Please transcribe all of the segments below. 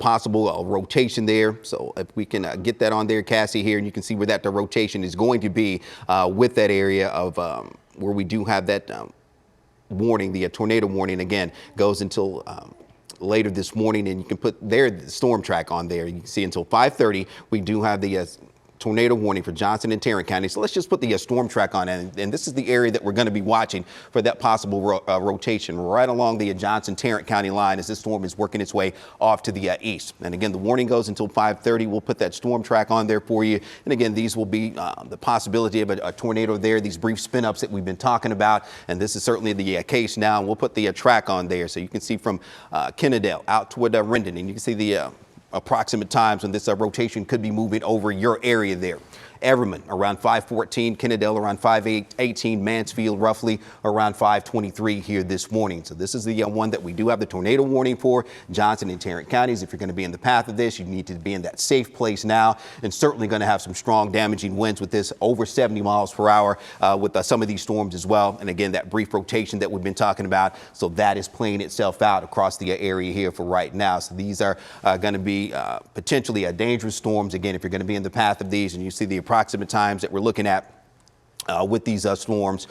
possible rotation there. So if we can get that on there, Cassie, here, and you can see where that the rotation is going to be with that area of where we do have that warning. The tornado warning again goes until later this morning, and you can put the storm track on there. You can see until 5:30 we do have the tornado warning for Johnson and Tarrant County. So let's just put the storm track on, and this is the area that we're going to be watching for that possible rotation right along the Johnson-Tarrant County line as this storm is working its way off to the east. And again, the warning goes until 5:30. We'll put that storm track on there for you. And again, these will be the possibility of a tornado there, these brief spin ups that we've been talking about. And this is certainly the case now. And we'll put the track on there so you can see from Kennedale out toward Rendon, and you can see the approximate times when this rotation could be moving over your area there. Everman around 5:14, Kennedale around 5:18, Mansfield roughly around 5:23 here this morning. So this is the one that we do have the tornado warning for. Johnson and Tarrant counties, if you're going to be in the path of this, you need to be in that safe place now, and certainly going to have some strong damaging winds with this over 70 miles per hour with some of these storms as well. And again, that brief rotation that we've been talking about. So that is playing itself out across the area here for right now. So these are going to be potentially dangerous storms. Again, if you're going to be in the path of these and you see the approximate times that we're looking at with these storms,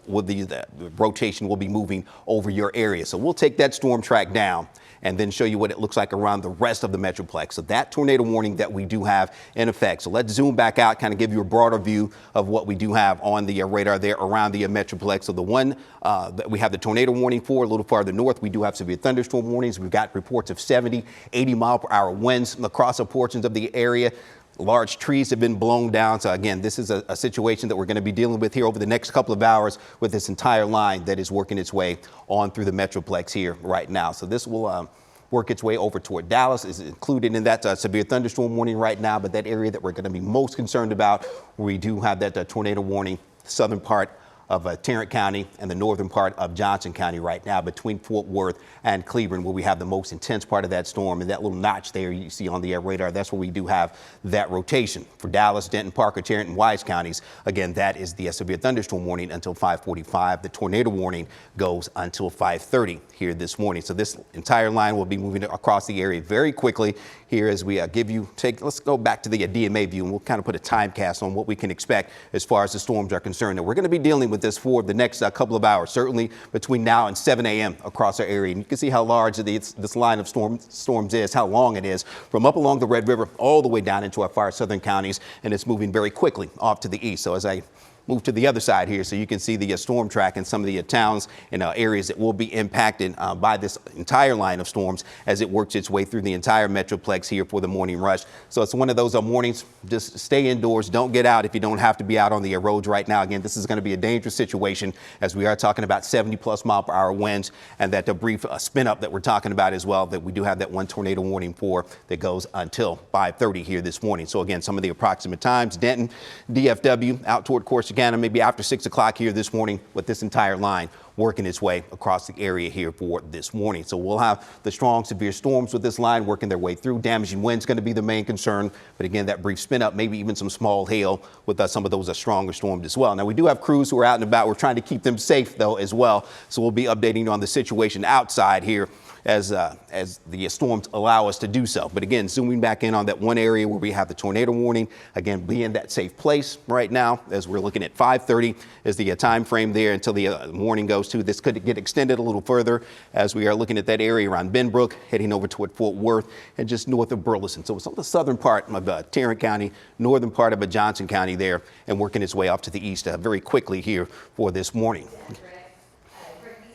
with the rotation will be moving over your area. So we'll take that storm track down and then show you what it looks like around the rest of the Metroplex. So that tornado warning that we do have in effect. So let's zoom back out, kind of give you a broader view of what we do have on the radar there around the Metroplex. So the one that we have the tornado warning for a little farther north, we do have severe thunderstorm warnings. We've got reports of 70, 80 mile per hour winds across the portions of the area. Large trees have been blown down. So again, this is a situation that we're going to be dealing with here over the next couple of hours with this entire line that is working its way on through the Metroplex here right now. So this will work its way over toward Dallas, is included in that severe thunderstorm warning right now. But that area that we're going to be most concerned about, we do have that tornado warning, southern part of Tarrant County and the northern part of Johnson County right now between Fort Worth and Cleveland, where we have the most intense part of that storm. And that little notch there you see on the radar, that's where we do have that rotation. For Dallas, Denton, Parker, Tarrant, and Wise counties, again, that is the severe thunderstorm warning until 5:45. The tornado warning goes until 5:30 here this morning. So this entire line will be moving across the area very quickly here as we let's go back to the DMA view, and we'll kind of put a time cast on what we can expect as far as the storms are concerned. And we're going to be dealing with this for the next couple of hours, certainly between now and 7 a.m. across our area. And you can see how large this line of storms is, how long it is, from up along the Red River all the way down into our far southern counties, and it's moving very quickly off to the east. So as I move to the other side here so you can see the storm track and some of the towns and areas that will be impacted by this entire line of storms as it works its way through the entire Metroplex here for the morning rush. So it's one of those mornings, just stay indoors, don't get out if you don't have to be out on the roads right now. Again, this is going to be a dangerous situation as we are talking about 70 plus mile per hour winds, and that brief spin up that we're talking about as well, that we do have that one tornado warning for that goes until 5:30 here this morning. So again, some of the approximate times: Denton, DFW, out toward Corsicana, maybe after 6 o'clock here this morning, with this entire line working its way across the area here for this morning. So we'll have the strong severe storms with this line working their way through. Damaging winds going to be the main concern, but again, that brief spin up, maybe even some small hail with some of those stronger storms as well. Now we do have crews who are out and about. We're trying to keep them safe though as well, so we'll be updating you on the situation outside here as the storms allow us to do so. But again, zooming back in on that one area where we have the tornado warning, again, be in that safe place right now as we're looking at 5:30 is the time frame there until the warning goes to. This could get extended a little further as we are looking at that area around Benbrook, heading over toward Fort Worth and just north of Burleson. So it's on the southern part of Tarrant County, northern part of Johnson County there, and working its way off to the east very quickly here for this morning.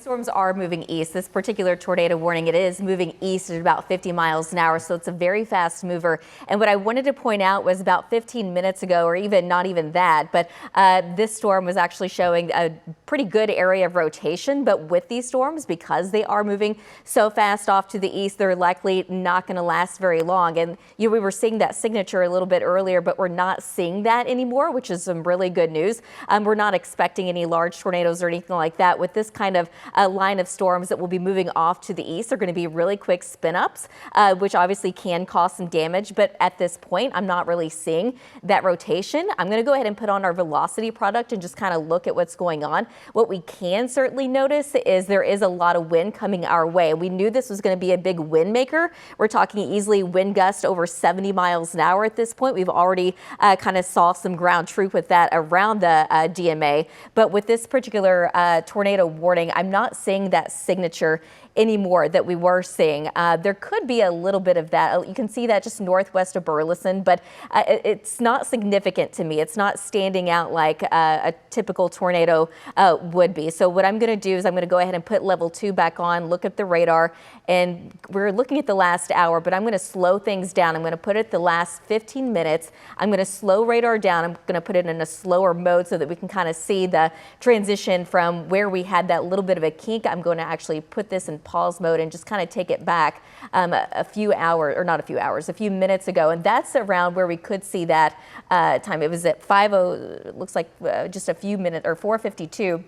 Storms are moving east. This particular tornado warning, it is moving east at about 50 miles an hour, so it's a very fast mover. And what I wanted to point out was about 15 minutes ago, or even not even that, but this storm was actually showing a pretty good area of rotation. But with these storms, because they are moving so fast off to the east, they're likely not going to last very long. And we were seeing that signature a little bit earlier, but we're not seeing that anymore, which is some really good news. We're not expecting any large tornadoes or anything like that with this kind of line of storms that will be moving off to the east. Are going to be really quick spin ups, which obviously can cause some damage. But at this point, I'm not really seeing that rotation. I'm going to go ahead and put on our velocity product and just kind of look at what's going on. What we can certainly notice is there is a lot of wind coming our way. We knew this was going to be a big wind maker. We're talking easily wind gusts over 70 miles an hour at this point. We've already kind of saw some ground truth with that around the DMA. But with this particular tornado warning, I'm not seeing that signature anymore that we were seeing. There could be a little bit of that. You can see that just northwest of Burleson, but it's not significant to me. It's not standing out like a typical tornado would be. So what I'm going to do is I'm going to go ahead and put level 2 back on, look at the radar, and we're looking at the last hour, but I'm going to slow things down. I'm going to put it the last 15 minutes. I'm going to slow radar down. I'm going to put it in a slower mode so that we can kind of see the transition from where we had that little bit of a kink. I'm going to actually put this in pause mode and just kind of take it back a few hours, or not a few hours, a few minutes ago. And that's around where we could see that time. It was at 5:00, it looks like just a few minutes, or 4:52.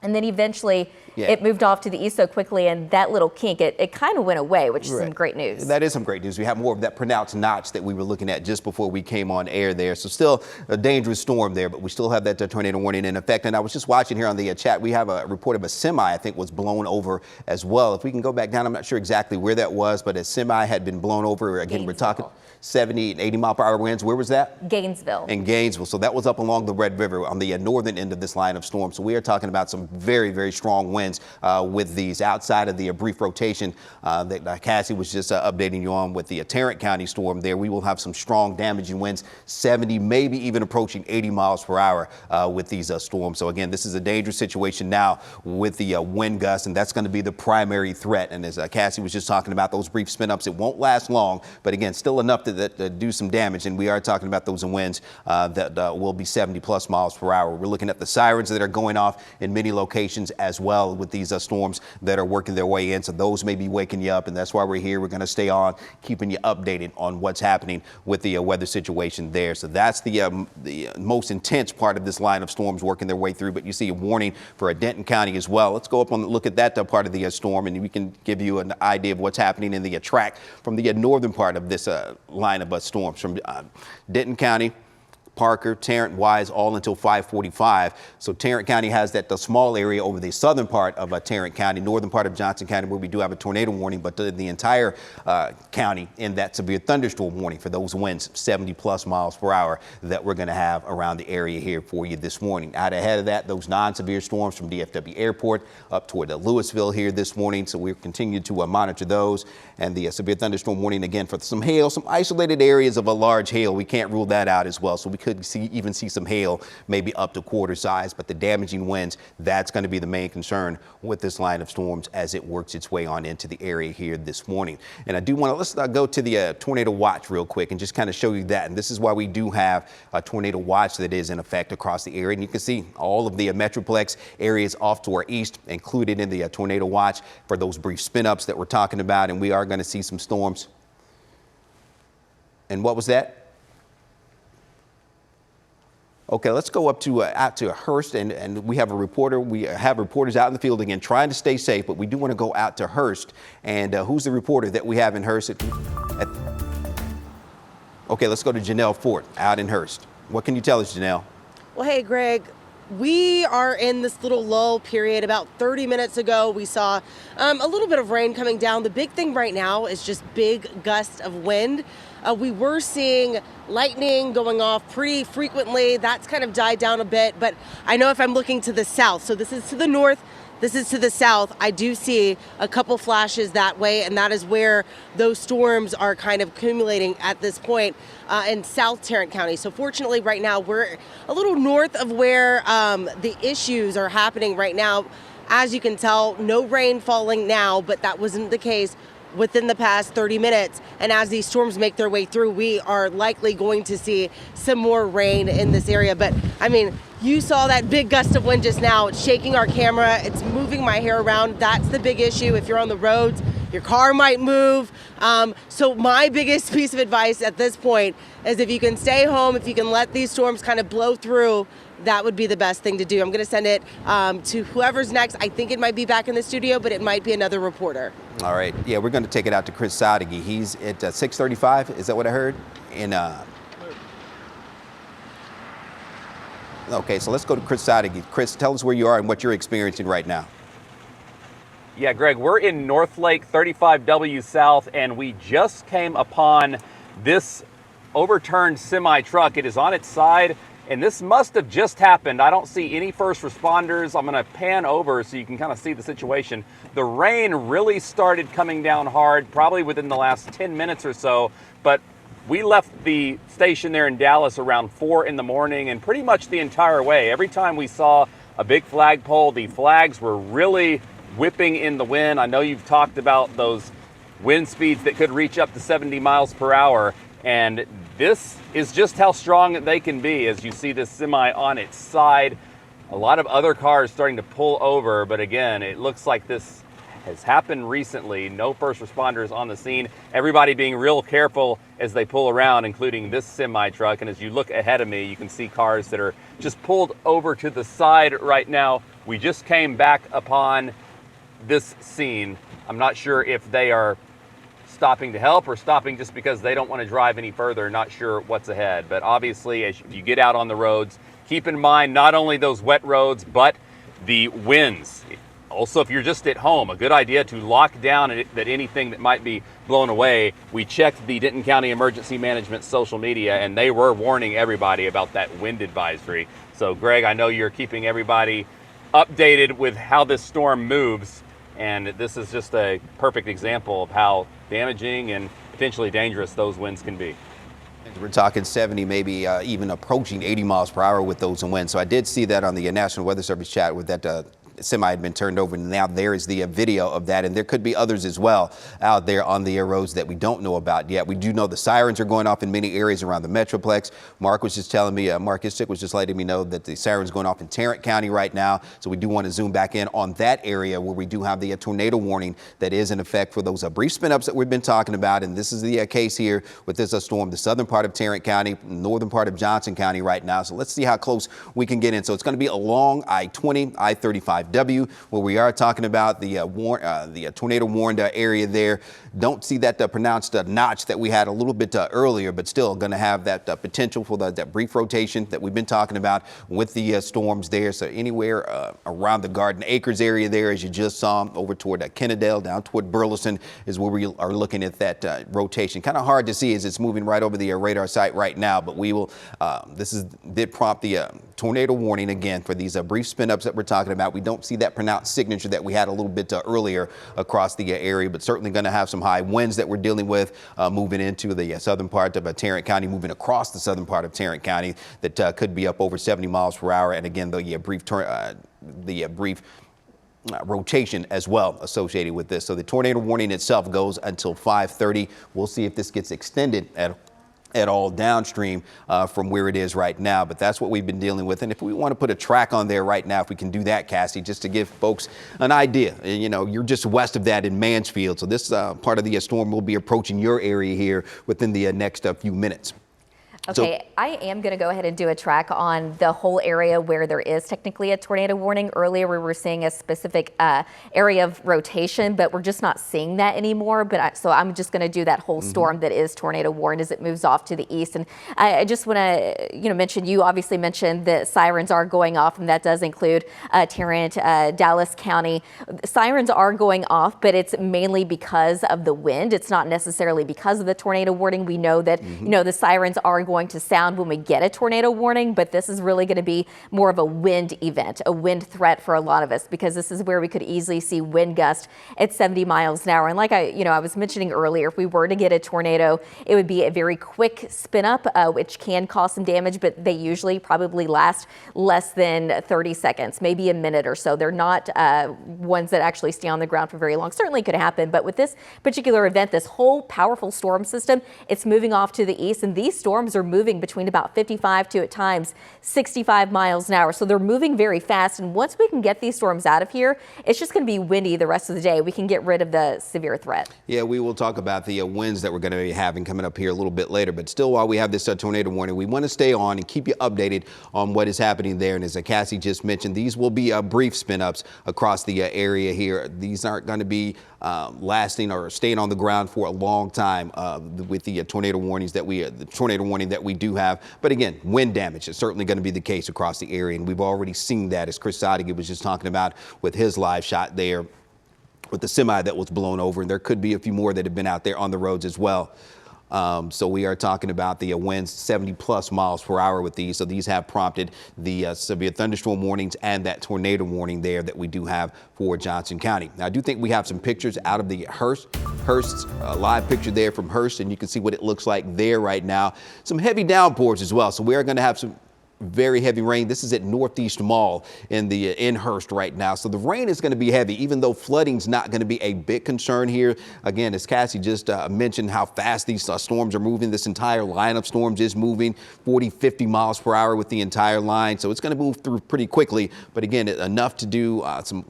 And then eventually it moved off to the east so quickly, and that little kink, it kind of went away, which is some great news. That is some great news. We have more of that pronounced notch that we were looking at just before we came on air there. So still a dangerous storm there, but we still have that tornado warning in effect. And I was just watching here on the chat, we have a report of a semi, I think, was blown over as well. If we can go back down, I'm not sure exactly where that was, but a semi had been blown over. Again, we're talking 70 and 80 mile per hour winds. Where was that? Gainesville. In Gainesville. So that was up along the Red River on the northern end of this line of storm. So we are talking about some very, very strong winds with these outside of the brief rotation that Cassie was just updating you on with the Tarrant County storm there. We will have some strong damaging winds, 70, maybe even approaching 80 miles per hour with these storms. So again, this is a dangerous situation now with the wind gusts, and that's going to be the primary threat. And as Cassie was just talking about, those brief spin ups, it won't last long, but again, still enough to do some damage. And we are talking about those winds that will be 70 plus miles per hour. We're looking at the sirens that are going off in many locations as well with these storms that are working their way in. So those may be waking you up, and that's why we're here. We're going to stay on, keeping you updated on what's happening with the weather situation there. So that's the most intense part of this line of storms working their way through. But you see a warning for Denton County as well. Let's go up and look at that part of the storm, and we can give you an idea of what's happening in the track from the northern part of this line of storms from Denton County, Parker, Tarrant, Wise, all until 5:45. So Tarrant County has the small area over the southern part of Tarrant County, northern part of Johnson County, where we do have a tornado warning, but the entire county in that severe thunderstorm warning for those winds, 70 plus miles per hour, that we're going to have around the area here for you this morning. Out ahead of that, those non-severe storms from DFW Airport up toward Louisville here this morning. So we're continuing to monitor those, and the severe thunderstorm warning again for some hail, some isolated areas of a large hail. We can't rule that out as well. So we could even see some hail, maybe up to quarter size, but the damaging winds, that's going to be the main concern with this line of storms as it works its way on into the area here this morning. And I do want to, let's go to the tornado watch real quick and just kind of show you that. And this is why we do have a tornado watch that is in effect across the area. And you can see all of the Metroplex areas off to our east included in the tornado watch for those brief spin ups that we're talking about. And we are going to see some storms. And what was that? Okay, let's go up to out to Hurst, and we have a reporter. We have reporters out in the field again, trying to stay safe, but we do want to go out to Hurst. And who's the reporter that we have in Hurst? Okay, let's go to Janelle Fort out in Hurst. What can you tell us, Janelle? Well, hey, Greg. We are in this little lull period. About 30 minutes ago, we saw a little bit of rain coming down. The big thing right now is just big gusts of wind. We were seeing lightning going off pretty frequently. That's kind of died down a bit, but I know if I'm looking to the south, so this is to the north, this is to the south, I do see a couple flashes that way, and that is where those storms are kind of accumulating at this point in South Tarrant County. So fortunately right now we're a little north of where the issues are happening right now. As you can tell, no rain falling now, but that wasn't the case within the past 30 minutes. And as these storms make their way through, we are likely going to see some more rain in this area. But I mean, you saw that big gust of wind just now. It's shaking our camera. It's moving my hair around. That's the big issue. If you're on the roads, your car might move. So my biggest piece of advice at this point is if you can stay home, if you can let these storms kind of blow through, that would be the best thing to do. I'm going to send it to whoever's next. I think it might be back in the studio, but it might be another reporter. All right. Yeah, we're going to take it out to Chris Sadeghi. He's at 6:35. Is that what I heard? And Okay, so let's go to Chris Sadeghi. Chris, tell us where you are and what you're experiencing right now. Yeah, Greg, we're in North Lake 35W South, and we just came upon this overturned semi-truck. It is on its side, and this must have just happened. I don't see any first responders. I'm going to pan over so you can kind of see the situation. The rain really started coming down hard, probably within the last 10 minutes or so, but we left the station there in Dallas around 4 in the morning, and pretty much the entire way, every time we saw a big flagpole, the flags were really whipping in the wind. I know you've talked about those wind speeds that could reach up to 70 miles per hour, and this is just how strong they can be. As you see this semi on its side, a lot of other cars starting to pull over, but again, it looks like this has happened recently. No first responders on the scene. Everybody being real careful as they pull around, including this semi truck. And as you look ahead of me, you can see cars that are just pulled over to the side right now. We just came back upon this scene. I'm not sure if they are stopping to help or stopping just because they don't want to drive any further. Not sure what's ahead, but obviously as you get out on the roads, keep in mind not only those wet roads, but the winds. Also, if you're just at home, a good idea to lock down that anything that might be blown away. We checked the Denton County Emergency Management social media, and they were warning everybody about that wind advisory. So Greg, I know you're keeping everybody updated with how this storm moves, and this is just a perfect example of how damaging and potentially dangerous those winds can be. We're talking 70, maybe even approaching 80 miles per hour with those winds. So I did see that on the National Weather Service chat with that semi had been turned over, and now there is the video of that, and there could be others as well out there on the roads that we don't know about yet. We do know the sirens are going off in many areas around the Metroplex. Mark was just telling me, Mark Istick was just letting me know that the sirens going off in Tarrant County right now, so we do want to zoom back in on that area where we do have the tornado warning that is in effect for those brief spin-ups that we've been talking about, and this is the case here with this storm, the southern part of Tarrant County, northern part of Johnson County right now. So let's see how close we can get in. So it's going to be along I-20, I-35W, where we are talking about the tornado warned area there. Don't see that pronounced notch that we had a little bit earlier, but still going to have that potential for that brief rotation that we've been talking about with the storms there. So anywhere around the Garden Acres area there, as you just saw, over toward Kennedale, down toward Burleson is where we are looking at that rotation. Kind of hard to see as it's moving right over the radar site right now, but we will, did prompt the tornado warning again for these brief spin-ups that we're talking about. We don't see that pronounced signature that we had a little bit earlier across the area, but certainly going to have some high winds that we're dealing with moving into the southern part of Tarrant County, moving across the southern part of Tarrant County that could be up over 70 miles per hour. And again, the brief rotation as well associated with this. So the tornado warning itself goes until 5:30. We'll see if this gets extended at all downstream from where it is right now, but that's what we've been dealing with. And if we want to put a track on there right now, if we can do that, Cassie, just to give folks an idea, you know, you're just west of that in Mansfield, so this part of the storm will be approaching your area here within the next few minutes. Okay, so, I am going to go ahead and do a track on the whole area where there is technically a tornado warning. Earlier, we were seeing a specific area of rotation, but we're just not seeing that anymore. So I'm just going to do that whole storm that is tornado warned as it moves off to the east. And I just want to, mention, you obviously mentioned that sirens are going off, and that does include Tarrant, Dallas County. Sirens are going off, but it's mainly because of the wind. It's not necessarily because of the tornado warning. We know that, the sirens are going to sound when we get a tornado warning, but this is really going to be more of a wind event, a wind threat for a lot of us, because this is where we could easily see wind gusts at 70 miles an hour. And like I was mentioning earlier, if we were to get a tornado, it would be a very quick spin up, which can cause some damage, but they usually probably last less than 30 seconds, maybe a minute or so. They're not ones that actually stay on the ground for very long. Certainly could happen, but with this particular event, this whole powerful storm system, it's moving off to the east, and these storms are moving between about 55 to at times 65 miles an hour. So they're moving very fast. And once we can get these storms out of here, it's just going to be windy the rest of the day. We can get rid of the severe threat. Yeah, we will talk about the winds that we're going to be having coming up here a little bit later. But still, while we have this tornado warning, we want to stay on and keep you updated on what is happening there. And as Cassie just mentioned, these will be brief spin ups across the area here. These aren't going to be lasting or staying on the ground for a long time with the tornado warnings that the tornado warning that we do have. But again, wind damage is certainly going to be the case across the area, and we've already seen that, as Chris Sadigan was just talking about with his live shot there with the semi that was blown over, and there could be a few more that have been out there on the roads as well. So we are talking about the winds 70+ miles per hour with these. So these have prompted the severe thunderstorm warnings and that tornado warning there that we do have for Johnson County. Now, I do think we have some pictures out of the Hurst live picture there from Hurst, and you can see what it looks like there right now. Some heavy downpours as well. So we are going to have some very heavy rain. This is at Northeast Mall in Hurst right now. So the rain is going to be heavy, even though flooding's not going to be a big concern here. Again, as Cassie just mentioned, how fast these storms are moving. This entire line of storms is moving 40, 50 miles per hour with the entire line. So it's going to move through pretty quickly. But again, enough to do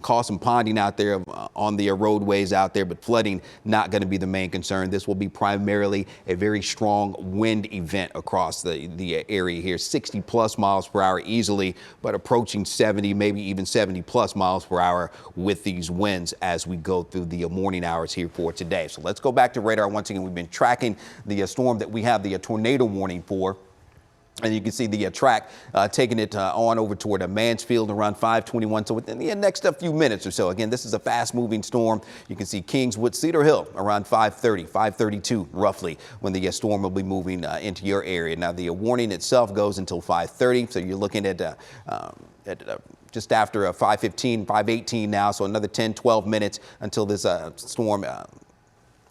cause some ponding out there on the roadways out there, but flooding not going to be the main concern. This will be primarily a very strong wind event across the area here, 60+ miles per hour easily, but approaching 70, maybe even 70+ miles per hour with these winds as we go through the morning hours here for today. So let's go back to radar once again. We've been tracking the storm that we have the tornado warning for. And you can see the track taking it on over toward Mansfield around 5:21. So within the next few minutes or so. Again, this is a fast moving storm. You can see Kingswood, Cedar Hill around 5:30, 5:32 roughly when the storm will be moving into your area. Now the warning itself goes until 5:30. So you're looking at just after 5:15, 5:18 now. So another 10, 12 minutes until this storm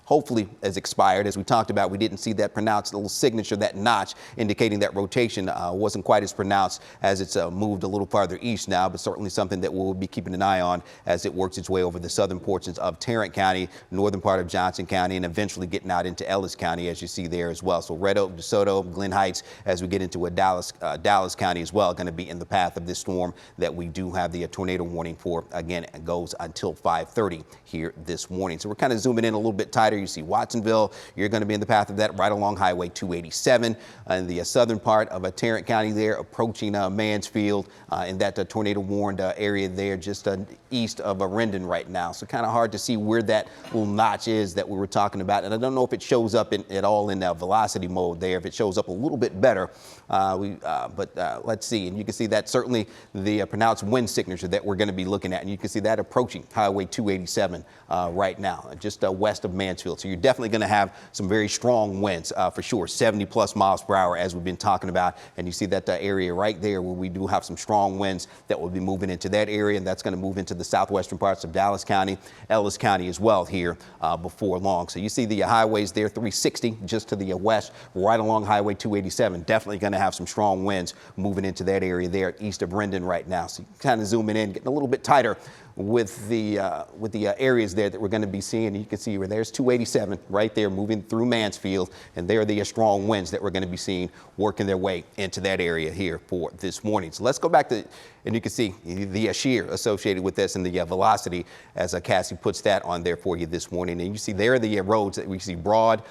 hopefully has expired. As we talked about, we didn't see that pronounced little signature, that notch indicating that rotation wasn't quite as pronounced as it's moved a little farther east now, but certainly something that we'll be keeping an eye on as it works its way over the southern portions of Tarrant County, northern part of Johnson County, and eventually getting out into Ellis County, as you see there as well. So Red Oak, DeSoto, Glen Heights, as we get into Dallas County as well, going to be in the path of this storm that we do have the tornado warning for. Again, it goes until 5:30 here this morning. So we're kind of zooming in a little bit tighter. You see Watsonville, you're going to be in the path of that right along Highway 287 in the southern part of Tarrant County there, approaching Mansfield in that tornado warned area there just east of Rendon right now. So kind of hard to see where that little notch is that we were talking about. And I don't know if it shows up at all in velocity mode there. If it shows up a little bit better, but let's see. And you can see that certainly the pronounced wind signature that we're going to be looking at. And you can see that approaching Highway 287 right now, just west of Mansfield. So you're definitely going to have some very strong winds for sure, 70+ miles per hour as we've been talking about. And you see that area right there where we do have some strong winds that will be moving into that area. And that's going to move into the southwestern parts of Dallas County, Ellis County as well here before long. So you see the highways there, 360 just to the west, right along Highway 287. Definitely going to have some strong winds moving into that area there east of Rendon right now. So kind of zooming in, getting a little bit tighter with the areas there that we're going to be seeing. And you can see where there's 287 right there moving through Mansfield, and there are the strong winds that we're going to be seeing working their way into that area here for this morning. So let's go back to, and you can see the shear associated with this and the velocity as Cassie puts that on there for you this morning. And you see there are the roads that we see broad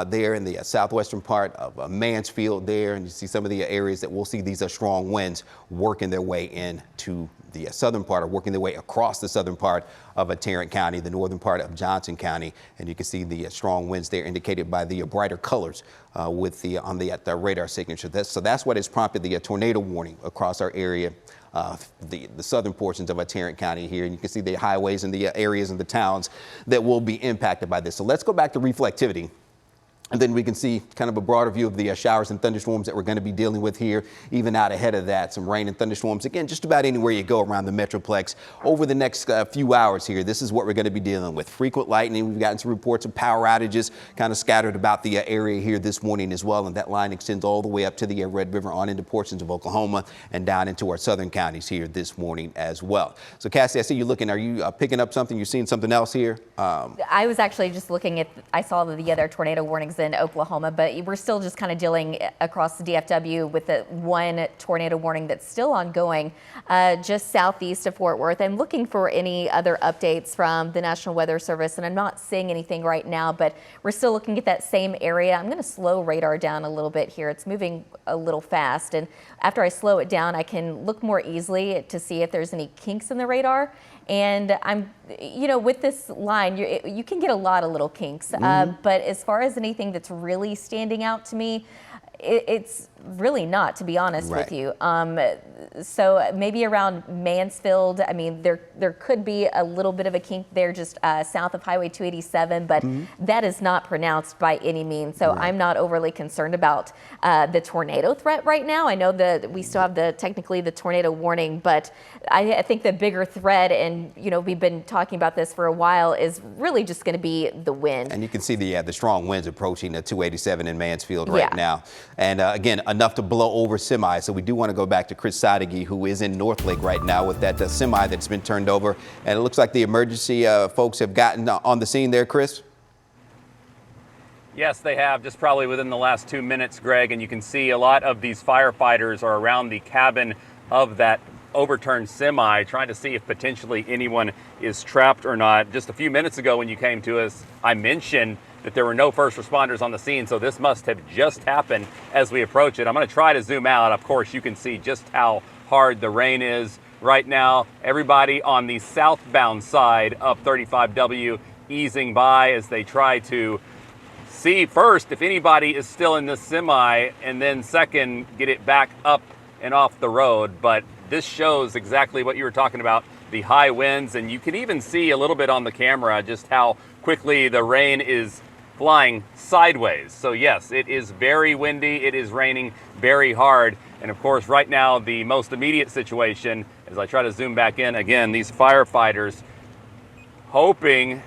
there in the southwestern part of Mansfield there, and you see some of the areas that we'll see these strong winds working their way into the southern part, or working their way across the southern part of Tarrant County, the northern part of Johnson County. And you can see the strong winds there indicated by the brighter colors on the radar signature. So that's what has prompted the tornado warning across our area, the southern portions of Tarrant County here. And you can see the highways and the areas and the towns that will be impacted by this. So let's go back to reflectivity. And then we can see kind of a broader view of the showers and thunderstorms that we're going to be dealing with here, even out ahead of that. Some rain and thunderstorms, again, just about anywhere you go around the Metroplex over the next few hours here. This is what we're going to be dealing with. Frequent lightning. We've gotten some reports of power outages kind of scattered about the area here this morning as well. And that line extends all the way up to the Red River on into portions of Oklahoma and down into our southern counties here this morning as well. So, Cassie, I see you looking. Are you picking up something? You seeing something else here? I was actually just looking at, I saw the other tornado warnings in Oklahoma, but we're still just kind of dealing across the DFW with the one tornado warning that's still ongoing just southeast of Fort Worth. I'm looking for any other updates from the National Weather Service, and I'm not seeing anything right now, but we're still looking at that same area. I'm going to slow radar down a little bit here. It's moving a little fast, and after I slow it down, I can look more easily to see if there's any kinks in the radar. And with this line, you can get a lot of little kinks. But as far as anything that's really standing out to me, it's really not, to be honest with you. So maybe around Mansfield, I mean, there could be a little bit of a kink there just south of Highway 287, but that is not pronounced by any means. So I'm not overly concerned about the tornado threat right now. I know that we still have technically the tornado warning, but I think the bigger threat, and we've been talking about this for a while, is really just going to be the wind. And you can see the strong winds approaching the 287 in Mansfield right now. And again, enough to blow over semi. So we do want to go back to Chris Sadeghi, who is in Northlake right now with that semi that's been turned over. And it looks like the emergency folks have gotten on the scene there, Chris. Yes, they have, just probably within the last 2 minutes, Greg. And you can see a lot of these firefighters are around the cabin of that overturned semi, trying to see if potentially anyone is trapped or not. Just a few minutes ago when you came to us, I mentioned that there were no first responders on the scene, so this must have just happened as we approach it. I'm going to try to zoom out. Of course, you can see just how hard the rain is right now. Everybody on the southbound side of 35W easing by as they try to see first if anybody is still in this semi, and then second, get it back up and off the road. But this shows exactly what you were talking about, the high winds, and you can even see a little bit on the camera just how quickly the rain is flying sideways. So yes, it is very windy, it is raining very hard, and of course right now the most immediate situation, as I try to zoom back in again, these firefighters hoping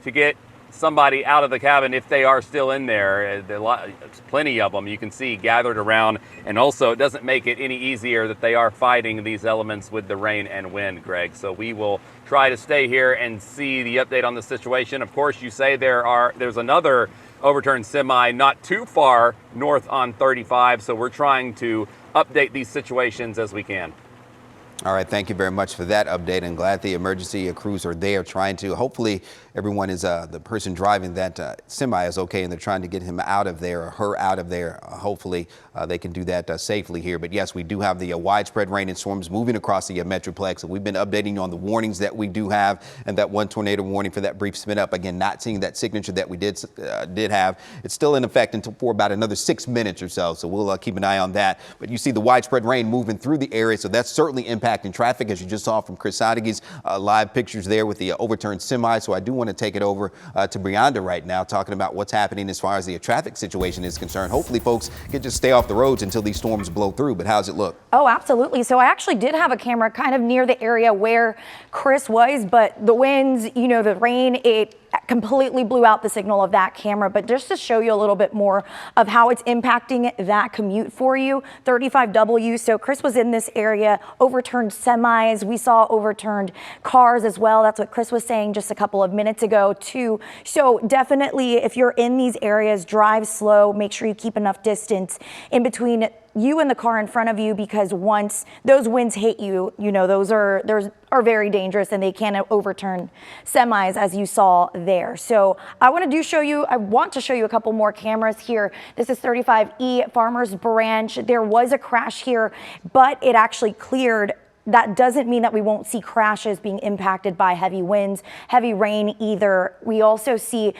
to get somebody out of the cabin if they are still in there. There's plenty of them you can see gathered around, and also it doesn't make it any easier that they are fighting these elements with the rain and wind, Greg. So we will try to stay here and see the update on the situation. Of course, you say there's another overturned semi not too far north on 35, so we're trying to update these situations as we can. All right, thank you very much for that update, and glad the emergency crews are there trying to, hopefully everyone is, the person driving that semi is okay and they're trying to get him out of there or her out of there. Hopefully they can do that safely here. But yes, we do have the widespread rain and storms moving across the Metroplex. And we've been updating you on the warnings that we do have, and that one tornado warning for that brief spin up. Again, not seeing that signature that we did have. It's still in effect until for about another 6 minutes or so. So we'll keep an eye on that. But you see the widespread rain moving through the area. So that's certainly impacting traffic, as you just saw from Chris Sadeghi's live pictures there with the overturned semi. So I do want to take it over to Brianda right now, talking about what's happening as far as the traffic situation is concerned. Hopefully folks can just stay off the roads until these storms blow through. But how's it look? Oh, absolutely. So I actually did have a camera kind of near the area where Chris was, but the winds, the rain, it completely blew out the signal of that camera. But just to show you a little bit more of how it's impacting that commute for you, 35W. So Chris was in this area, overturned semis. We saw overturned cars as well. That's what Chris was saying just a couple of minutes ago too. So definitely, if you're in these areas, drive slow. Make sure you keep enough distance in between you and the car in front of you, because once those winds hit you, those are very dangerous, and they can overturn semis, as you saw there. So I want to show you a couple more cameras here. This is 35E Farmers Branch. There was a crash here, but it actually cleared. That doesn't mean that we won't see crashes being impacted by heavy winds, heavy rain either. We also see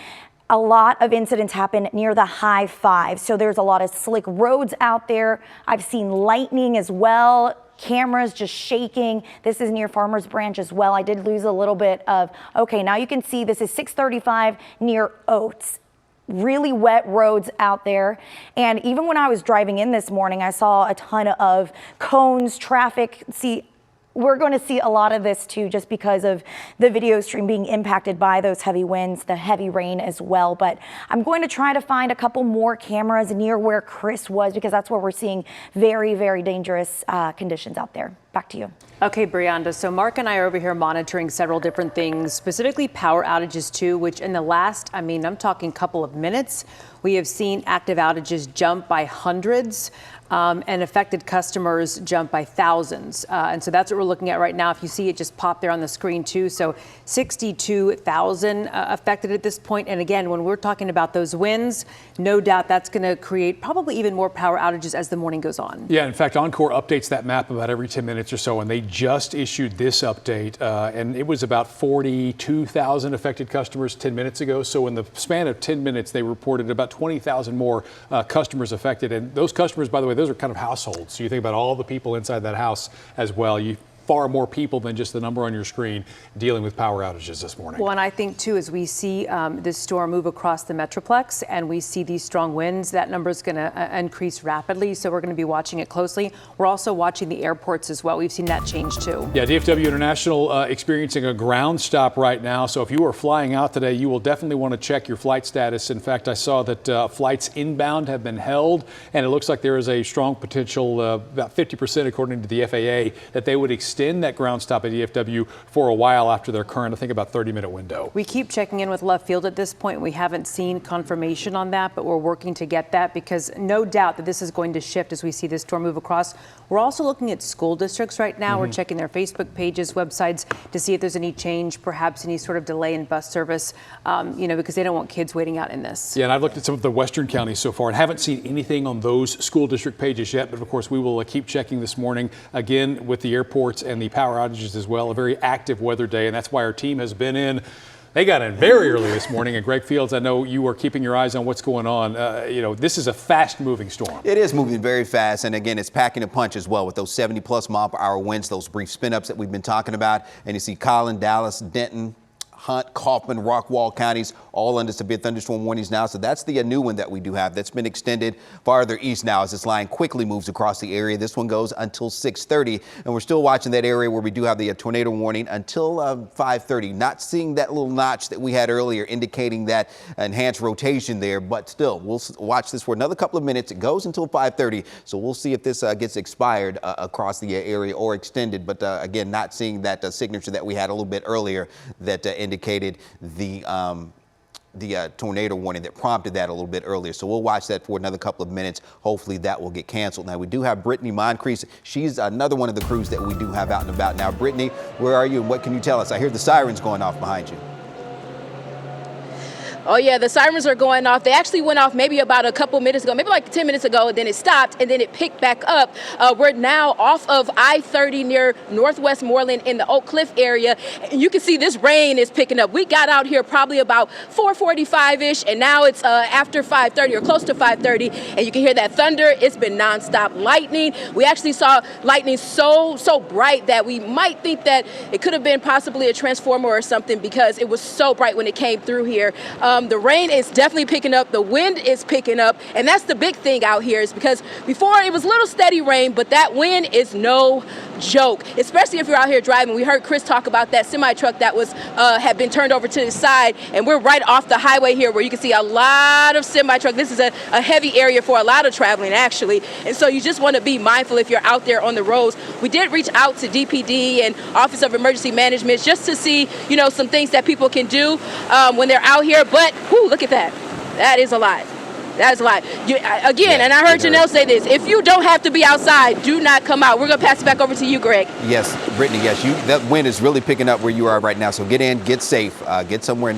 a lot of incidents happen near the high five. So there's a lot of slick roads out there. I've seen lightning as well. Cameras just shaking. This is near Farmers Branch as well. I did lose a little bit of, okay, now you can see this is 635 near Oates. Really wet roads out there. And even when I was driving in this morning, I saw a ton of cones, traffic. See, we're going to see a lot of this too, just because of the video stream being impacted by those heavy winds, the heavy rain as well. But I'm going to try to find a couple more cameras near where Chris was, because that's where we're seeing very, very dangerous conditions out there. Back to you. Okay, Brianda. So Mark and I are over here monitoring several different things, specifically power outages too, which in the last, I'm talking couple of minutes, we have seen active outages jump by hundreds. And affected customers jump by thousands. And so that's what we're looking at right now. If you see it just pop there on the screen too. So 62,000 affected at this point. And again, when we're talking about those winds, no doubt that's going to create probably even more power outages as the morning goes on. Yeah, in fact, Encore updates that map about every 10 minutes. minutes or so, and they just issued this update, and it was about 42,000 affected customers 10 minutes ago. So in the span of 10 minutes, they reported about 20,000 more customers affected. And those customers, by the way, those are kind of households. So you think about all the people inside that house as well. Far more people than just the number on your screen dealing with power outages this morning. Well, and I think too, as we see this storm move across the Metroplex and we see these strong winds, that number is going to increase rapidly. So we're going to be watching it closely. We're also watching the airports as well. We've seen that change too. Yeah, DFW International experiencing a ground stop right now. So if you are flying out today, you will definitely want to check your flight status. In fact, I saw that flights inbound have been held, and it looks like there is a strong potential, about 50% according to the FAA, that they would extend that ground stop at DFW for a while after their current, I think, about 30-minute window. We keep checking in with left field at this point. We haven't seen confirmation on that, but we're working to get that because no doubt that this is going to shift as we see this storm move across. We're also looking at school districts right now. We're checking their Facebook pages, websites to see if there's any change, perhaps any sort of delay in bus service, because they don't want kids waiting out in this. Yeah, and I've looked at some of the western counties so far and haven't seen anything on those school district pages yet. But of course, we will keep checking this morning again with the airports and the power outages as well. A very active weather day, and that's why our team has been in. They got in very early this morning. And Greg Fields, I know you are keeping your eyes on what's going on. This is a fast-moving storm. It is moving very fast, and again, it's packing a punch as well with those 70-plus mile-per-hour winds, those brief spin-ups that we've been talking about. And you see Collin, Dallas, Denton, Hunt, Kaufman, Rockwall counties all under severe thunderstorm warnings now. So that's the new one that we do have that's been extended farther east now as this line quickly moves across the area. This one goes until 6:30, and we're still watching that area where we do have the tornado warning until 5:30. Not seeing that little notch that we had earlier indicating that enhanced rotation there, but still we'll watch this for another couple of minutes. It goes until 5:30, so we'll see if this gets expired across the area or extended. But again, not seeing that signature that we had a little bit earlier that indicated the tornado warning that prompted that a little bit earlier. So we'll watch that for another couple of minutes. Hopefully that will get canceled. Now we do have Brittany Moncrief. She's another one of the crews that we do have out and about now. Brittany, where are you and what can you tell us? I hear the sirens going off behind you. Oh, yeah, the sirens are going off. They actually went off maybe about a couple minutes ago, maybe like 10 minutes ago, and then it stopped, and then it picked back up. We're now off of I-30 near Northwest Moreland in the Oak Cliff area, and you can see this rain is picking up. We got out here probably about 4:45-ish, and now it's after 5:30 or close to 5:30, and you can hear that thunder. It's been nonstop lightning. We actually saw lightning so bright that we might think that it could have been possibly a transformer or something because it was so bright when it came through here. The rain is definitely picking up. The wind is picking up. And that's the big thing out here is because before it was little steady rain, but that wind is no joke, especially if you're out here driving. We heard Chris talk about that semi truck that was had been turned over to the side. And we're right off the highway here where you can see a lot of semi truck. This is a heavy area for a lot of traveling, actually. And so you just want to be mindful if you're out there on the roads. We did reach out to DPD and Office of Emergency Management just to see, some things that people can do when they're out here. But look at that. That is a lot. That is a lot. And I heard Janelle say this. If you don't have to be outside, do not come out. We're going to pass it back over to you, Greg. Yes, Brittany, yes. That wind is really picking up where you are right now. So get in, get safe, get somewhere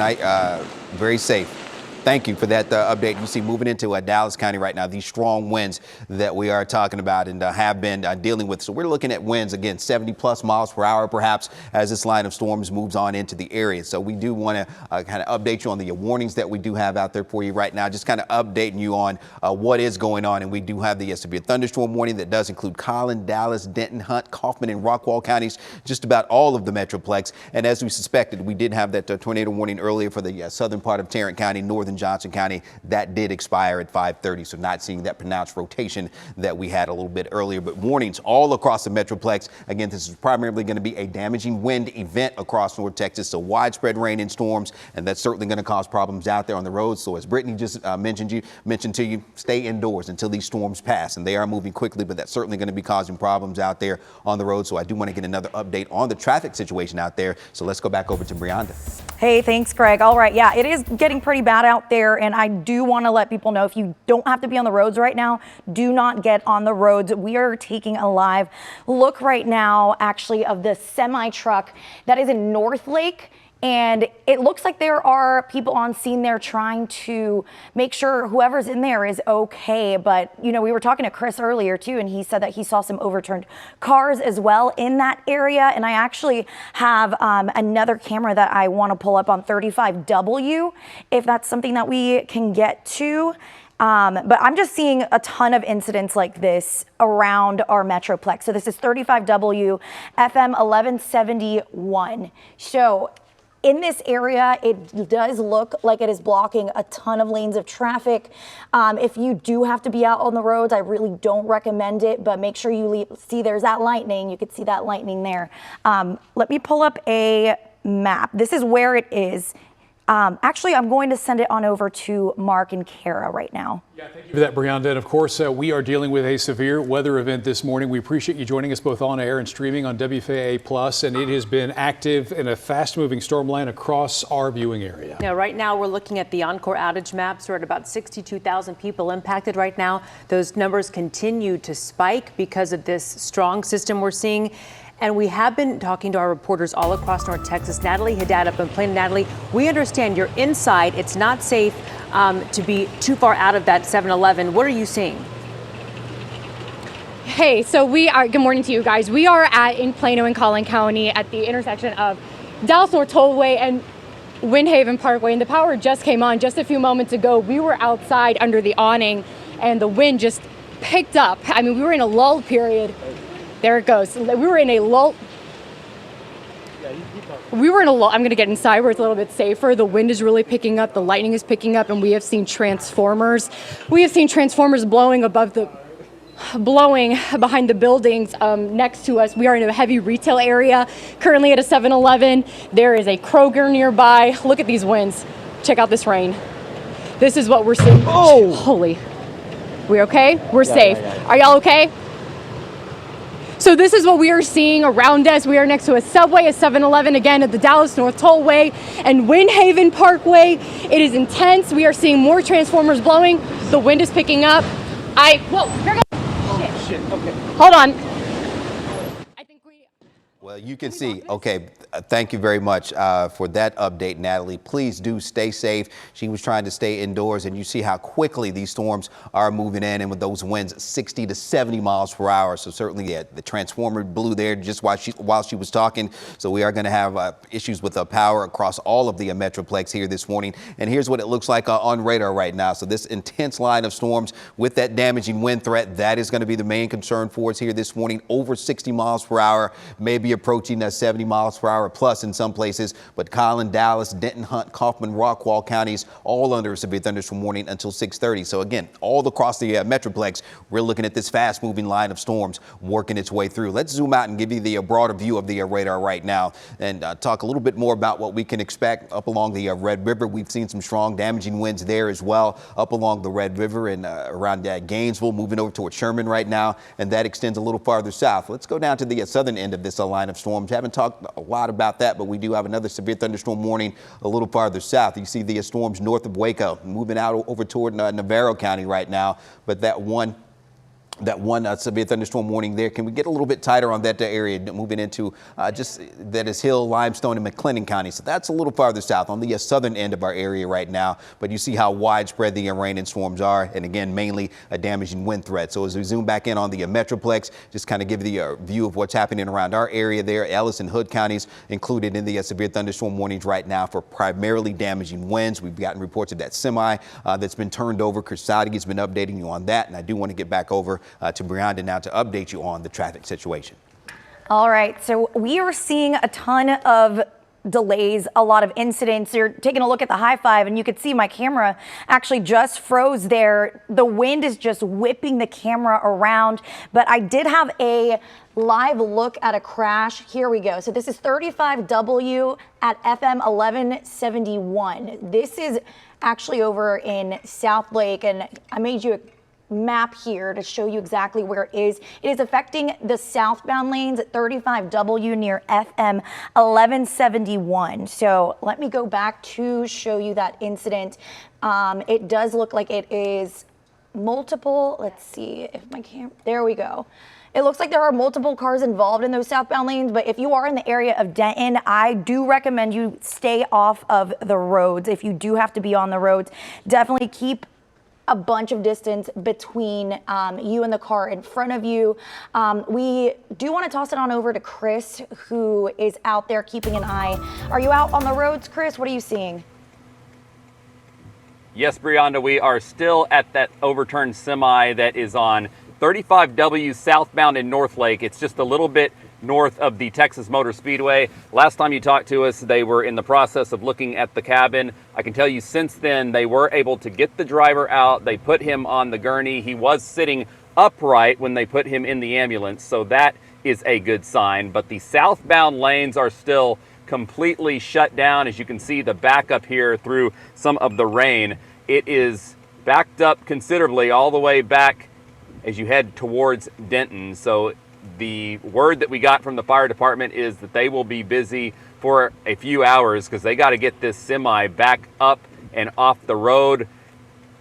very safe. Thank you for that update. You see, moving into Dallas County right now, these strong winds that we are talking about and have been dealing with. So we're looking at winds, again, 70-plus miles per hour, perhaps, as this line of storms moves on into the area. So we do want to kind of update you on the warnings that we do have out there for you right now, just kind of updating you on what is going on. And we do have the severe thunderstorm warning that does include Collin, Dallas, Denton, Hunt, Kaufman, and Rockwall counties, just about all of the Metroplex. And as we suspected, we did have that tornado warning earlier for the southern part of Tarrant County, northern Johnson County. That did expire at 5:30, so not seeing that pronounced rotation that we had a little bit earlier, but warnings all across the Metroplex. Again, this is primarily going to be a damaging wind event across North Texas, so widespread rain and storms, and that's certainly going to cause problems out there on the roads. So as Brittany just mentioned to you, stay indoors until these storms pass, and they are moving quickly, but that's certainly going to be causing problems out there on the road. So I do want to get another update on the traffic situation out there. So let's go back over to Brianda. Hey, thanks, Greg. All right. Yeah, it is getting pretty bad out there. And I do want to let people know if you don't have to be on the roads right now, do not get on the roads. We are taking a live look right now, actually, of the semi truck that is in North Lake And it looks like there are people on scene there trying to make sure whoever's in there is okay. But, you know, we were talking to Chris earlier too, and he said that he saw some overturned cars as well in that area. And I actually have another camera that I want to pull up on 35W, if that's something that we can get to. But I'm just seeing a ton of incidents like this around our Metroplex. So this is 35W FM 1171. So in this area, it does look like it is blocking a ton of lanes of traffic. If you do have to be out on the roads, I really don't recommend it, but make sure you leave. See, there's that lightning. You can see that lightning there. Let me pull up a map. This is where it is. Actually, I'm going to send it on over to Mark and Kara right now. Yeah, thank you for that, Brianda. And of course, we are dealing with a severe weather event this morning. We appreciate you joining us both on air and streaming on WFAA Plus. And it has been active in a fast-moving storm line across our viewing area. Now, right now, we're looking at the Encore outage maps. We're at about 62,000 people impacted right now. Those numbers continue to spike because of this strong system we're seeing. And we have been talking to our reporters all across North Texas. Natalie Haddad up in Plano. Natalie, we understand you're inside. It's not safe to be too far out of that 7-Eleven. What are you seeing? Hey, so we are, good morning to you guys. We are in Plano and Collin County at the intersection of Dallas North Tollway and Windhaven Parkway. And the power just came on just a few moments ago. We were outside under the awning and the wind just picked up. I mean, we were in a lull period. There it goes. We were in a lull. I'm going to get inside where it's a little bit safer. The wind is really picking up. The lightning is picking up, and we have seen transformers. We have seen transformers blowing behind the buildings next to us. We are in a heavy retail area. Currently at a 7-Eleven. There is a Kroger nearby. Look at these winds. Check out this rain. This is what we're seeing. Oh, holy. We okay? We're safe. Are y'all okay? So this is what we are seeing around us. We are next to a Subway, a 7-Eleven, again at the Dallas North Tollway and Windhaven Parkway. It is intense. We are seeing more transformers blowing. The wind is picking up. Whoa, here goes. Oh, shit, okay. Hold on. Well, you can see, okay, thank you very much for that update, Natalie. Please do stay safe. She was trying to stay indoors, and you see how quickly these storms are moving in, and with those winds 60 to 70 miles per hour. So certainly, yeah, the transformer blew there just while she was talking. So we are going to have issues with power across all of the Metroplex here this morning. And here's what it looks like on radar right now. So this intense line of storms with that damaging wind threat, that is going to be the main concern for us here this morning. Over 60 miles per hour, maybe approaching 70 miles per hour plus in some places, but Collin, Dallas, Denton, Hunt, Kaufman, Rockwall counties all under a severe thunderstorm warning until 6:30. So again, all across the Metroplex, we're looking at this fast moving line of storms working its way through. Let's zoom out and give you the broader view of the radar right now and talk a little bit more about what we can expect up along the Red River. We've seen some strong damaging winds there as well up along the Red River and around Gainesville, moving over toward Sherman right now, and that extends a little farther south. Let's go down to the southern end of this line of storms. Haven't talked a lot about that, but we do have another severe thunderstorm warning a little farther south. You see the storms north of Waco moving out over toward Navarro County right now, but that one severe thunderstorm warning there. Can we get a little bit tighter on that area moving into just that is Hill, Limestone, and McLennan County. So that's a little farther south on the southern end of our area right now. But you see how widespread the rain and storms are. And again, mainly a damaging wind threat. So as we zoom back in on the Metroplex, just kind of give the view of what's happening around our area there. Ellis and Hood counties included in the severe thunderstorm warnings right now for primarily damaging winds. We've gotten reports of that semi that's been turned over. Chris Saudi has been updating you on that. And I do want to get back over to Brianda now to update you on the traffic situation. All right, so we are seeing a ton of delays, a lot of incidents. You're taking a look at the high five and you could see my camera actually just froze there. The wind is just whipping the camera around, but I did have a live look at a crash. Here we go. So this is 35W at FM 1171. This is actually over in South Lake, and I made you a map here to show you exactly where it is. It is affecting the southbound lanes at 35W near FM 1171. So let me go back to show you that incident. It does look like it is multiple, let's see if my camera, there we go. It looks like there are multiple cars involved in those southbound lanes, but if you are in the area of Denton, I do recommend you stay off of the roads. If you do have to be on the roads, definitely keep a bunch of distance between you and the car in front of you. We do want to toss it on over to Chris, who is out there keeping an eye. Are you out on the roads, Chris? What are you seeing? Yes, Brianda, we are still at that overturned semi that is on 35W southbound in Northlake. It's just a little bit north of the Texas Motor Speedway. Last time you talked to us, they were in the process of looking at the cabin. I can tell you since then, they were able to get the driver out. They put him on the gurney. He was sitting upright when they put him in the ambulance, so that is a good sign. But the southbound lanes are still completely shut down. As you can see, the backup here through some of the rain, it is backed up considerably all the way back as you head towards Denton. So the word that we got from the fire department is that they will be busy for a few hours because they got to get this semi back up and off the road.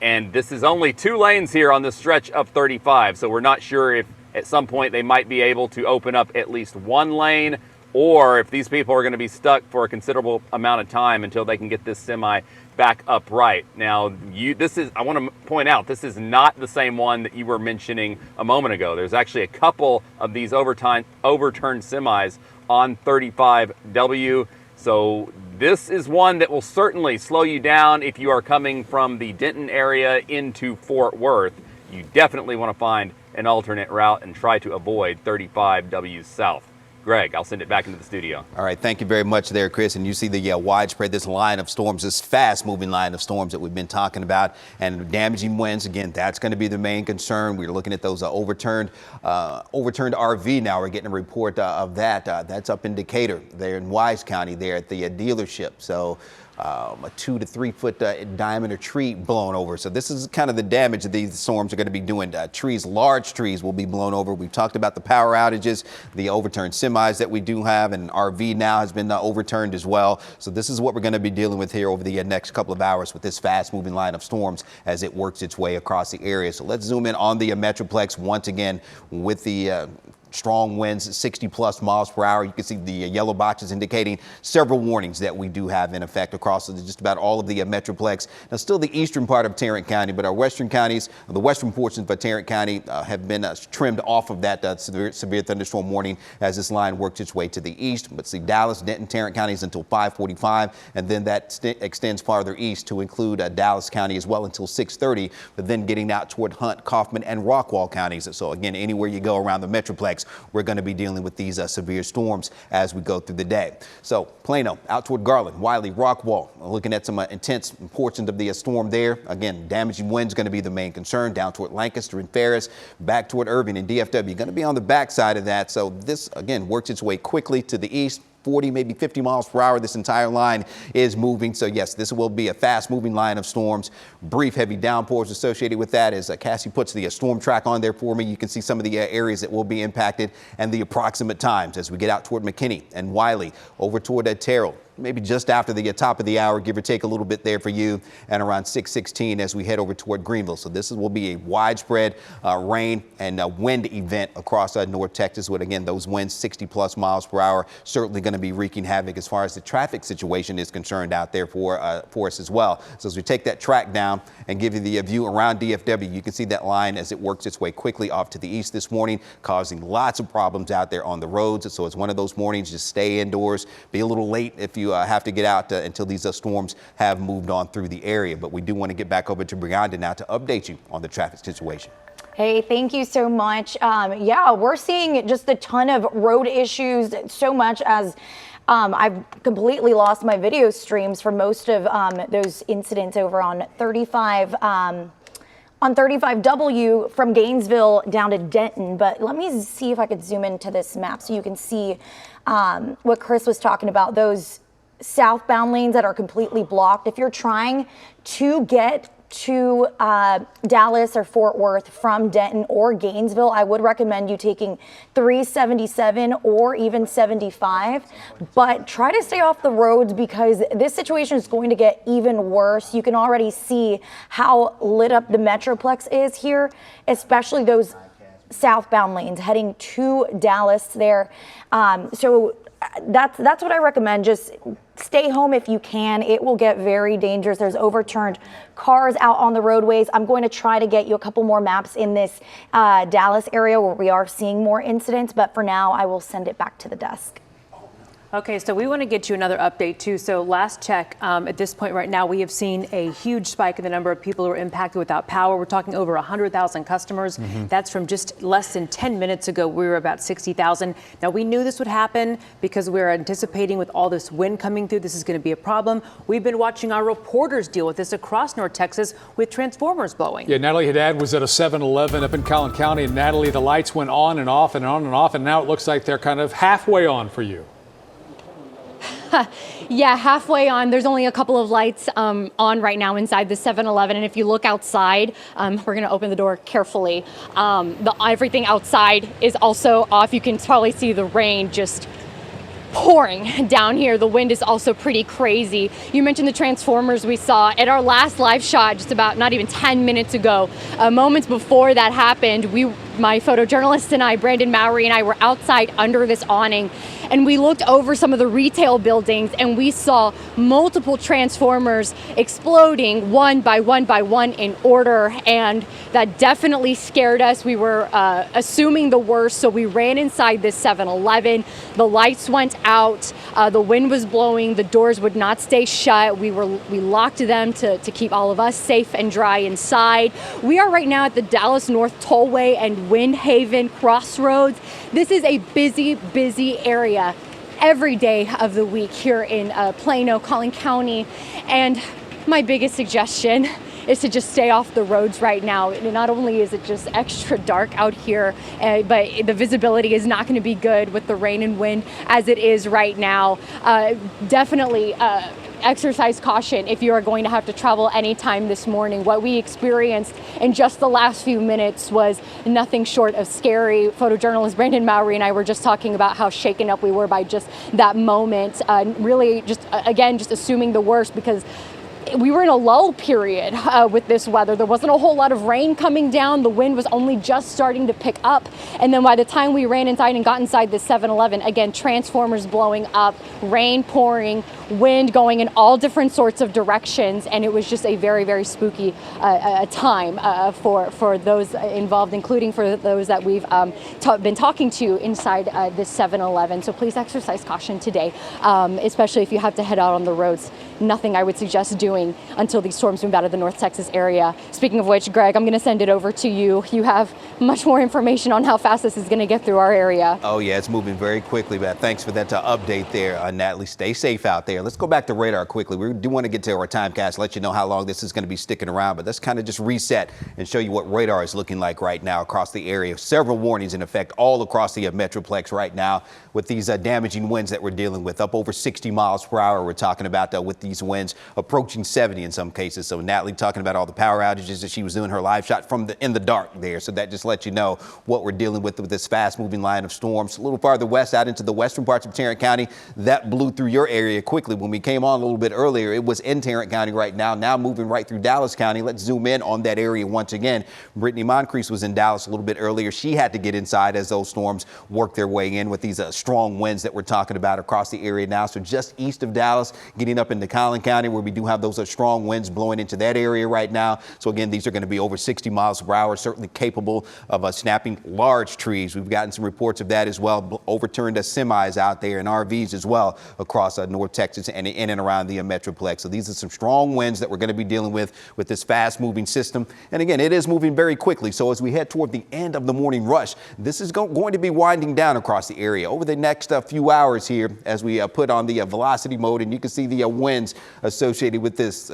And this is only 2 lanes here on the stretch of 35. So we're not sure if at some point they might be able to open up at least 1 lane, or if these people are going to be stuck for a considerable amount of time until they can get this semi back upright. Now, I want to point out, this is not the same one that you were mentioning a moment ago. There's actually a couple of these overturned semis on 35W. So this is one that will certainly slow you down if you are coming from the Denton area into Fort Worth. You definitely want to find an alternate route and try to avoid 35W South. Greg, I'll send it back into the studio. All right, thank you very much there, Chris. And you see the widespread, this line of storms, this fast-moving line of storms that we've been talking about, and damaging winds. Again, that's going to be the main concern. We're looking at those overturned RV now. We're getting a report of that. That's up in Decatur, there in Wise County, there at the dealership. So a 2 to 3 foot diameter tree blown over. So this is kind of the damage that these storms are going to be doing. Trees, large trees will be blown over. We've talked about the power outages, the overturned semis that we do have, and an RV now has been overturned as well. So this is what we're going to be dealing with here over the next couple of hours with this fast moving line of storms as it works its way across the area. So let's zoom in on the Metroplex once again with the strong winds, 60 plus miles per hour. You can see the yellow boxes indicating several warnings that we do have in effect across just about all of the Metroplex. Now, still the eastern part of Tarrant County, but our western counties, the western portions of Tarrant County have been trimmed off of that severe thunderstorm warning as this line works its way to the east. But see, Dallas, Denton, Tarrant counties until 5:45, and then that extends farther east to include Dallas County as well until 6:30, but then getting out toward Hunt, Kaufman, and Rockwall counties. So again, anywhere you go around the Metroplex, we're going to be dealing with these severe storms as we go through the day. So Plano, out toward Garland, Wiley, Rockwall, looking at some intense portions of the storm there. Again, damaging winds going to be the main concern. Down toward Lancaster and Ferris, back toward Irving and DFW, going to be on the backside of that. So this again works its way quickly to the east. 40, maybe 50 miles per hour. This entire line is moving. So yes, this will be a fast moving line of storms. Brief heavy downpours associated with that. As Cassie puts the storm track on there for me, you can see some of the areas that will be impacted and the approximate times as we get out toward McKinney and Wiley, over toward Terrell. Maybe just after the top of the hour, give or take a little bit there for you, and around 6:16 as we head over toward Greenville. So this will be a widespread rain and wind event across North Texas with, again, those winds 60 plus miles per hour, certainly going to be wreaking havoc as far as the traffic situation is concerned out there for us as well. So as we take that track down and give you the view around DFW, you can see that line as it works its way quickly off to the east this morning, causing lots of problems out there on the roads. So it's one of those mornings, just stay indoors, be a little late if you have to get out until these storms have moved on through the area. But we do want to get back over to Brianda now to update you on the traffic situation. Hey, thank you so much. Yeah, we're seeing just a ton of road issues, so much as I've completely lost my video streams for most of those incidents over on 35. On 35W from Gainesville down to Denton. But let me see if I could zoom into this map so you can see what Chris was talking about, those southbound lanes that are completely blocked. If you're trying to get to Dallas or Fort Worth from Denton or Gainesville, I would recommend you taking 377 or even 75, but try to stay off the roads because this situation is going to get even worse. You can already see how lit up the Metroplex is here, especially those southbound lanes heading to Dallas there. So that's what I recommend. Just stay home if you can. It will get very dangerous. There's overturned cars out on the roadways. I'm going to try to get you a couple more maps in this Dallas area where we are seeing more incidents, but for now I will send it back to the desk. Okay, so we want to get you another update too. So last check, at this point right now, we have seen a huge spike in the number of people who are impacted without power. We're talking over 100,000 customers. That's from just less than 10 minutes ago. We were about 60,000. Now, we knew this would happen because we were anticipating with all this wind coming through, this is going to be a problem. We've been watching our reporters deal with this across North Texas with transformers blowing. Yeah, Natalie Haddad was at a 7-Eleven up in Collin County, and Natalie, the lights went on and off and on and off, and now it looks like they're kind of halfway on for you. Yeah, halfway on. There's only a couple of lights on right now inside the 7-Eleven. And if you look outside, we're going to open the door carefully. Everything outside is also off. You can probably see the rain just pouring down here. The wind is also pretty crazy. You mentioned the transformers we saw at our last live shot just about not even 10 minutes ago. Moments before that happened, my photojournalist and I, Brandon Mowry and I, were outside under this awning, and we looked over some of the retail buildings and we saw multiple transformers exploding one by one in order, and that definitely scared us. We were assuming the worst, so we ran inside this 7-Eleven. The lights went out, the wind was blowing, the doors would not stay shut. We locked them to keep all of us safe and dry inside. We are right now at the Dallas North Tollway and Windhaven Crossroads. This is a busy area every day of the week here in Plano, Collin County. And my biggest suggestion is to just stay off the roads right now. Not only is it just extra dark out here, but the visibility is not going to be good with the rain and wind as it is right now. Definitely exercise caution if you are going to have to travel anytime this morning. What we experienced in just the last few minutes was nothing short of scary. Photojournalist Brandon Mowry and I were just talking about how shaken up we were by just that moment. Really just assuming the worst because we were in a lull period with this weather. There wasn't a whole lot of rain coming down. The wind was only just starting to pick up. And then by the time we ran inside and got inside this 7-Eleven, again, transformers blowing up, rain pouring, wind going in all different sorts of directions. And it was just a very, very spooky time for those involved, including for those that we've been talking to inside this 7-Eleven. So please exercise caution today, especially if you have to head out on the roads. Nothing I would suggest doing until these storms move out of the North Texas area. Speaking of which, Greg, I'm going to send it over to you. You have much more information on how fast this is going to get through our area. Oh, yeah, it's moving very quickly, Beth. Thanks for that update there, Natalie. Stay safe out there. Let's go back to radar quickly. We do want to get to our timecast, let you know how long this is going to be sticking around, but let's kind of just reset and show you what radar is looking like right now across the area. Several warnings in effect all across the Metroplex right now with these damaging winds that we're dealing with, up over 60 miles per hour. We're talking about with these winds approaching 70 in some cases. So Natalie talking about all the power outages that she was doing her live shot from in the dark there. So that just lets you know what we're dealing with this fast moving line of storms. A little farther west out into the western parts of Tarrant County, that blew through your area quickly. When we came on a little bit earlier, it was in Tarrant County right now moving right through Dallas County. Let's zoom in on that area once again. Brittany Moncrief was in Dallas a little bit earlier. She had to get inside as those storms work their way in with these strong winds that we're talking about across the area now. So just east of Dallas, getting up into Collin County where we do have those strong winds blowing into that area right now. So again, these are going to be over 60 miles per hour, certainly capable of snapping large trees. We've gotten some reports of that as well. Overturned semis out there and RVs as well across North Texas and in and around the Metroplex. So these are some strong winds that we're going to be dealing with this fast moving system. And again, it is moving very quickly. So as we head toward the end of the morning rush, this is going to be winding down across the area over the next few hours here as we put on the velocity mode, and you can see the winds associated with this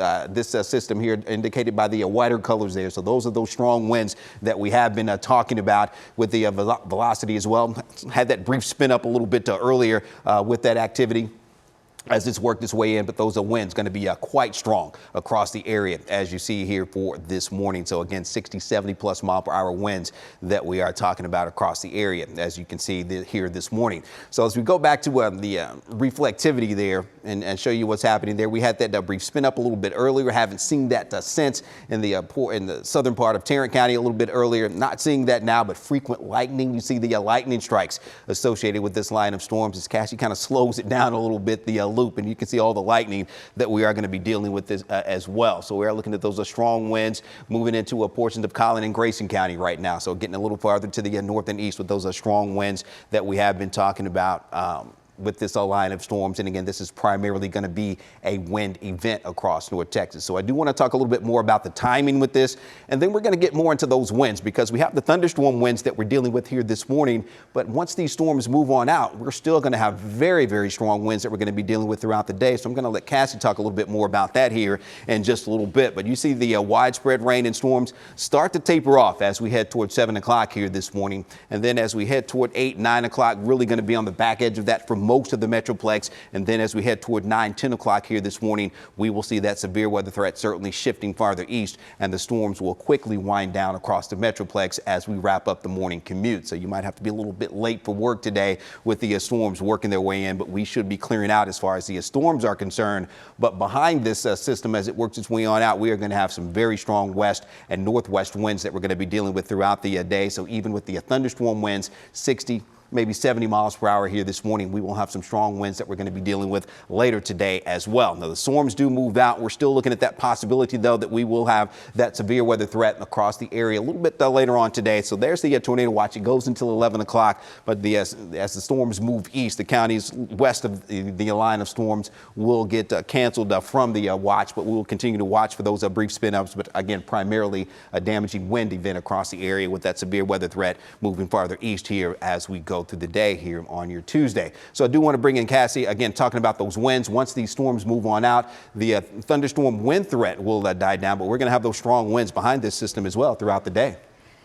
system here indicated by the whiter colors there. So those are those strong winds that we have been talking about with the velocity as well. Had that brief spin up a little bit earlier with that activity. as it's worked its way in, but those are winds going to be quite strong across the area, as you see here for this morning. So again, 60, 70 plus mile per hour winds that we are talking about across the area, as you can see here this morning. So as we go back to the reflectivity there and show you what's happening there, we had that brief spin up a little bit earlier. Haven't seen that since in the southern part of Tarrant County a little bit earlier. Not seeing that now, but frequent lightning. You see the lightning strikes associated with this line of storms as Cassie kind of slows it down a little bit, the loop, and you can see all the lightning that we are going to be dealing with this as well. So we are looking at those strong winds moving into portions of Collin and Grayson County right now. So getting a little farther to the north and east with those strong winds that we have been talking about with this line of storms. And again, this is primarily going to be a wind event across North Texas. So I do want to talk a little bit more about the timing with this, and then we're going to get more into those winds because we have the thunderstorm winds that we're dealing with here this morning. But once these storms move on out, we're still going to have very, very strong winds that we're going to be dealing with throughout the day. So I'm going to let Cassie talk a little bit more about that here in just a little bit. But you see the widespread rain and storms start to taper off as we head towards 7 o'clock here this morning. And then as we head toward 8, 9 o'clock, really going to be on the back edge of that for most of the Metroplex. And then as we head toward 9, 10 o'clock here this morning, we will see that severe weather threat certainly shifting farther east, and the storms will quickly wind down across the Metroplex as we wrap up the morning commute. So you might have to be a little bit late for work today with the storms working their way in, but we should be clearing out as far as the storms are concerned. But behind this system, as it works its way on out, we are going to have some very strong west and northwest winds that we're going to be dealing with throughout the day. So even with the thunderstorm winds, 60, maybe 70 miles per hour here this morning, we will have some strong winds that we're going to be dealing with later today as well. Now, the storms do move out. We're still looking at that possibility, though, that we will have that severe weather threat across the area a little bit later on today. So there's the tornado watch. It goes until 11 o'clock. But as the storms move east, the counties west of the line of storms will get canceled from the watch. But we will continue to watch for those brief spin-ups. But again, primarily a damaging wind event across the area with that severe weather threat moving farther east here as we go through the day here on your Tuesday. So I do want to bring in Cassie again, talking about those winds. Once these storms move on out, the thunderstorm wind threat will die down, but we're going to have those strong winds behind this system as well throughout the day.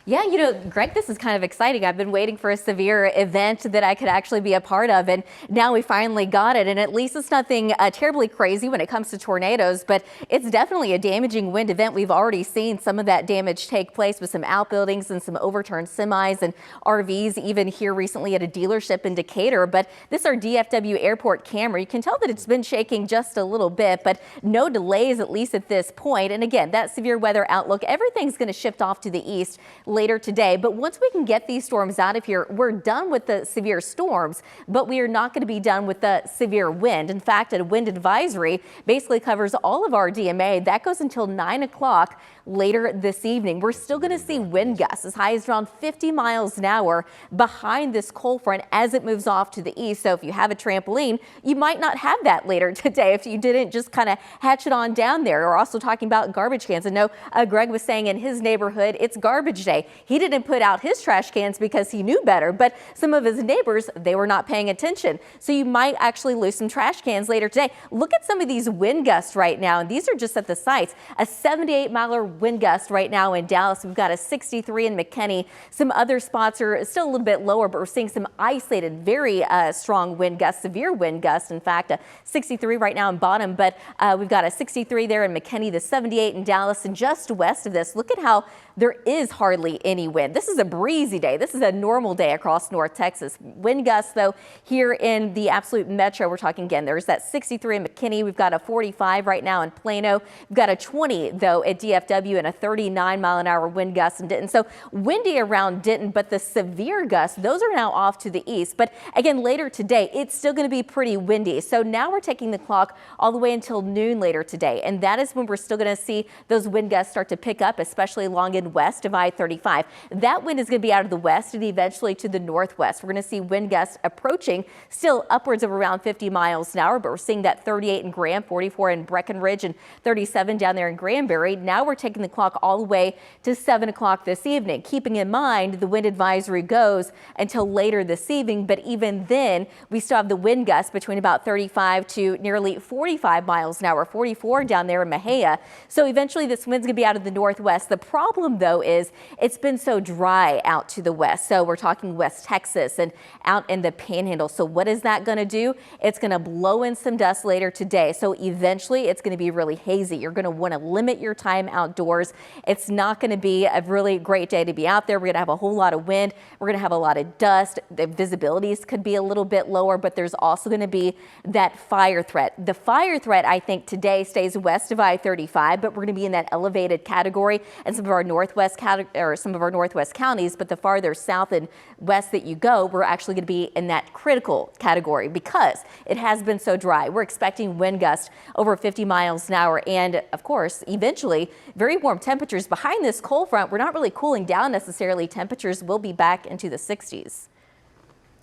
Yeah, you know, Greg, this is kind of exciting. I've been waiting for a severe event that I could actually be a part of, and now we finally got it. And at least it's nothing terribly crazy when it comes to tornadoes, but it's definitely a damaging wind event. We've already seen some of that damage take place with some outbuildings and some overturned semis and RVs, even here recently at a dealership in Decatur. But this is our DFW airport camera. You can tell that it's been shaking just a little bit, but no delays, at least at this point. And again, that severe weather outlook, everything's going to shift off to the east later today. But once we can get these storms out of here, we're done with the severe storms, but we are not going to be done with the severe wind. In fact, a wind advisory basically covers all of our DMA. That goes until 9 o'clock later this evening. We're still going to see wind gusts as high as around 50 miles an hour behind this cold front as it moves off to the east. So if you have a trampoline, you might not have that later today if you didn't just kind of hatch it on down there. We're also talking about garbage cans. I know Greg was saying in his neighborhood, it's garbage day. He didn't put out his trash cans because he knew better, but some of his neighbors, they were not paying attention. So you might actually lose some trash cans later today. Look at some of these wind gusts right now, and these are just at the sites. A 78-mile wind gust right now in Dallas. We've got a 63 in McKinney. Some other spots are still a little bit lower, but we're seeing some isolated, very strong wind gusts, severe wind gusts. In fact, a 63 right now in Bottom, but we've got a 63 there in McKinney, the 78 in Dallas, and just west of this, look at how there is hardly any wind. This is a breezy day. This is a normal day across North Texas. Wind gusts, though, here in the absolute metro, we're talking again, there's that 63 in McKinney. We've got a 45 right now in Plano. We've got a 20, though, at DFW and a 39-mile-an-hour wind gust in Denton. So windy around Denton, but the severe gusts, those are now off to the east. But again, later today, it's still going to be pretty windy. So now we're taking the clock all the way until noon later today. And that is when we're still going to see those wind gusts start to pick up, especially along in west of I-35. That wind is going to be out of the west and eventually to the northwest. We're going to see wind gusts approaching still upwards of around 50 miles an hour, but we're seeing that 38 in Graham, 44 in Breckenridge, and 37 down there in Granbury. Now we're taking the clock all the way to 7 o'clock this evening. Keeping in mind the wind advisory goes until later this evening, but even then we still have the wind gusts between about 35 to nearly 45 miles an hour, 44 down there in Mahia. So eventually this wind's going to be out of the northwest. The problem problem, though, is it's been so dry out to the west. So we're talking West Texas and out in the Panhandle. So what is that going to do? It's going to blow in some dust later today. So eventually it's going to be really hazy. You're going to want to limit your time outdoors. It's not going to be a really great day to be out there. We're going to have a whole lot of wind. We're going to have a lot of dust. The visibilities could be a little bit lower, but there's also going to be that fire threat. The fire threat, I think, today stays west of I-35, but we're going to be in that elevated category in some of our northwest counties. But the farther south and west that you go, we're actually going to be in that critical category because it has been so dry. We're expecting wind gusts over 50 miles an hour, and of course, eventually, very warm temperatures behind this cold front. We're not really cooling down necessarily. Temperatures will be back into the 60s.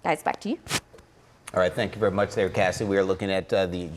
Guys, back to you. All right, thank you very much there, Cassie. We are looking at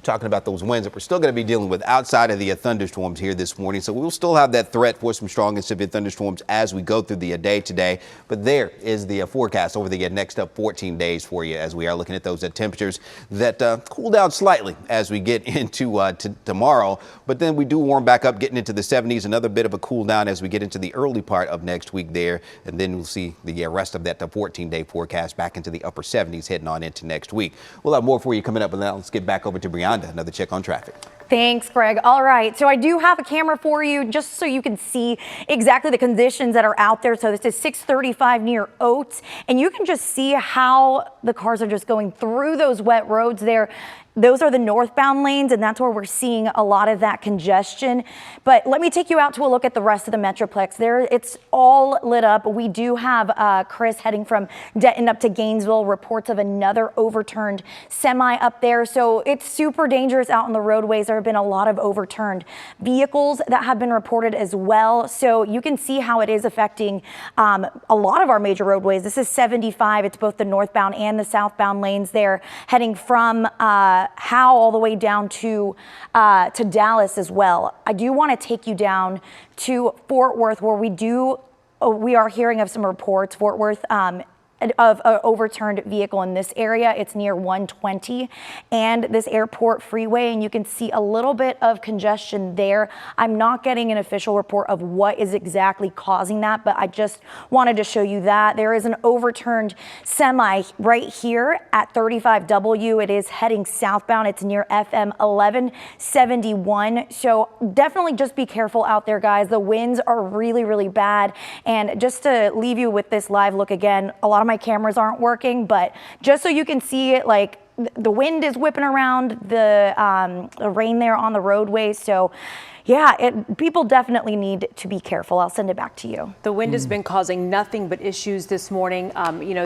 talking about those winds that we're still going to be dealing with outside of the thunderstorms here this morning. So we'll still have that threat for some strong and severe thunderstorms as we go through the day today. But there is the forecast over the next 14 days for you as we are looking at those temperatures that cool down slightly as we get into tomorrow. But then we do warm back up, getting into the 70s, another bit of a cool down as we get into the early part of next week there. And then we'll see the rest of that 14-day forecast back into the upper 70s heading on into next week. We'll have more for you coming up, but now let's get back over to Brianda, another check on traffic. Thanks, Greg. All right, so I do have a camera for you just so you can see exactly the conditions that are out there. So this is 635 near Oates, and you can just see how the cars are just going through those wet roads there. Those are the northbound lanes, and that's where we're seeing a lot of that congestion. But let me take you out to a look at the rest of the Metroplex. There, it's all lit up. We do have Chris heading from Denton up to Gainesville. Reports of another overturned semi up there. So it's super dangerous out on the roadways. There have been a lot of overturned vehicles that have been reported as well. So you can see how it is affecting a lot of our major roadways. This is 75. It's both the northbound and the southbound lanes there, heading from Howe all the way down to Dallas as well. I do want to take you down to Fort Worth, where we are hearing of some reports. Fort Worth of an overturned vehicle in this area. It's near 120 and this airport freeway, and you can see a little bit of congestion there. I'm not getting an official report of what is exactly causing that, but I just wanted to show you that. There is an overturned semi right here at 35W. It is heading southbound. It's near FM 1171. So definitely just be careful out there, guys. The winds are really, really bad. And just to leave you with this live look again, a lot of my cameras aren't working, but just so you can see it, like the wind is whipping around the rain there on the roadway. So yeah, people definitely need to be careful. I'll send it back to you. The wind has been causing nothing but issues this morning.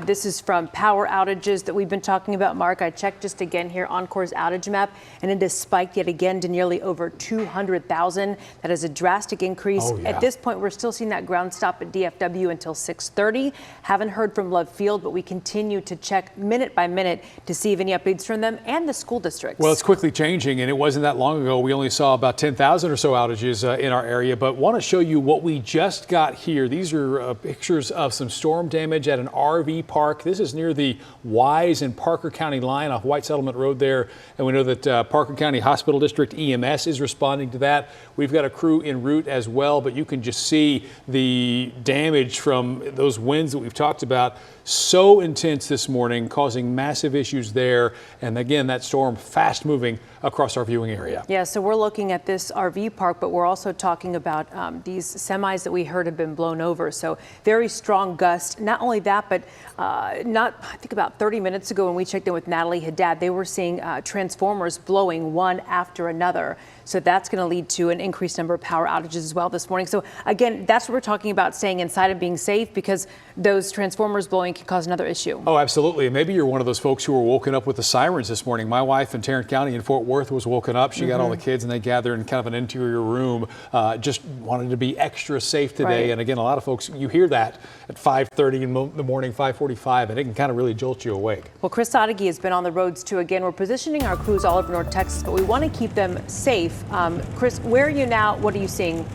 This is from power outages that we've been talking about, Mark. I checked just again here Encore's outage map, and it has spiked yet again to nearly over 200,000. That is a drastic increase. Oh, yeah. At this point, we're still seeing that ground stop at DFW until 6:30. Haven't heard from Love Field, but we continue to check minute by minute to see if any updates from them and the school districts. Well, it's quickly changing, and it wasn't that long ago. We only saw about 10,000 or so outages in our area, but want to show you what we just got here. These are pictures of some storm damage at an RV park. This is near the Wise and Parker County line off White Settlement Road there, and we know that Parker County Hospital District EMS is responding to that. We've got a crew en route as well, but you can just see the damage from those winds that we've talked about. So intense this morning, causing massive issues there. And again, that storm fast moving across our viewing area. Yeah, so we're looking at this RV park, but we're also talking about these semis that we heard have been blown over. So very strong gust. Not only that, but I think about 30 minutes ago when we checked in with Natalie Haddad, they were seeing transformers blowing one after another. So that's going to lead to an increased number of power outages as well this morning. So again, that's what we're talking about, staying inside and being safe, because those transformers blowing can cause another issue. Oh, absolutely. And maybe you're one of those folks who were woken up with the sirens this morning. My wife in Tarrant County in Fort Worth was woken up. She got all the kids and they gathered in kind of an interior room, just wanted to be extra safe today. Right. And again, a lot of folks, you hear that at 5:30 in the morning, 5:45, and it can kind of really jolt you awake. Well, Chris Sadeghi has been on the roads too. Again, we're positioning our crews all over North Texas, but we want to keep them safe. Chris, where are you now? What are you seeing?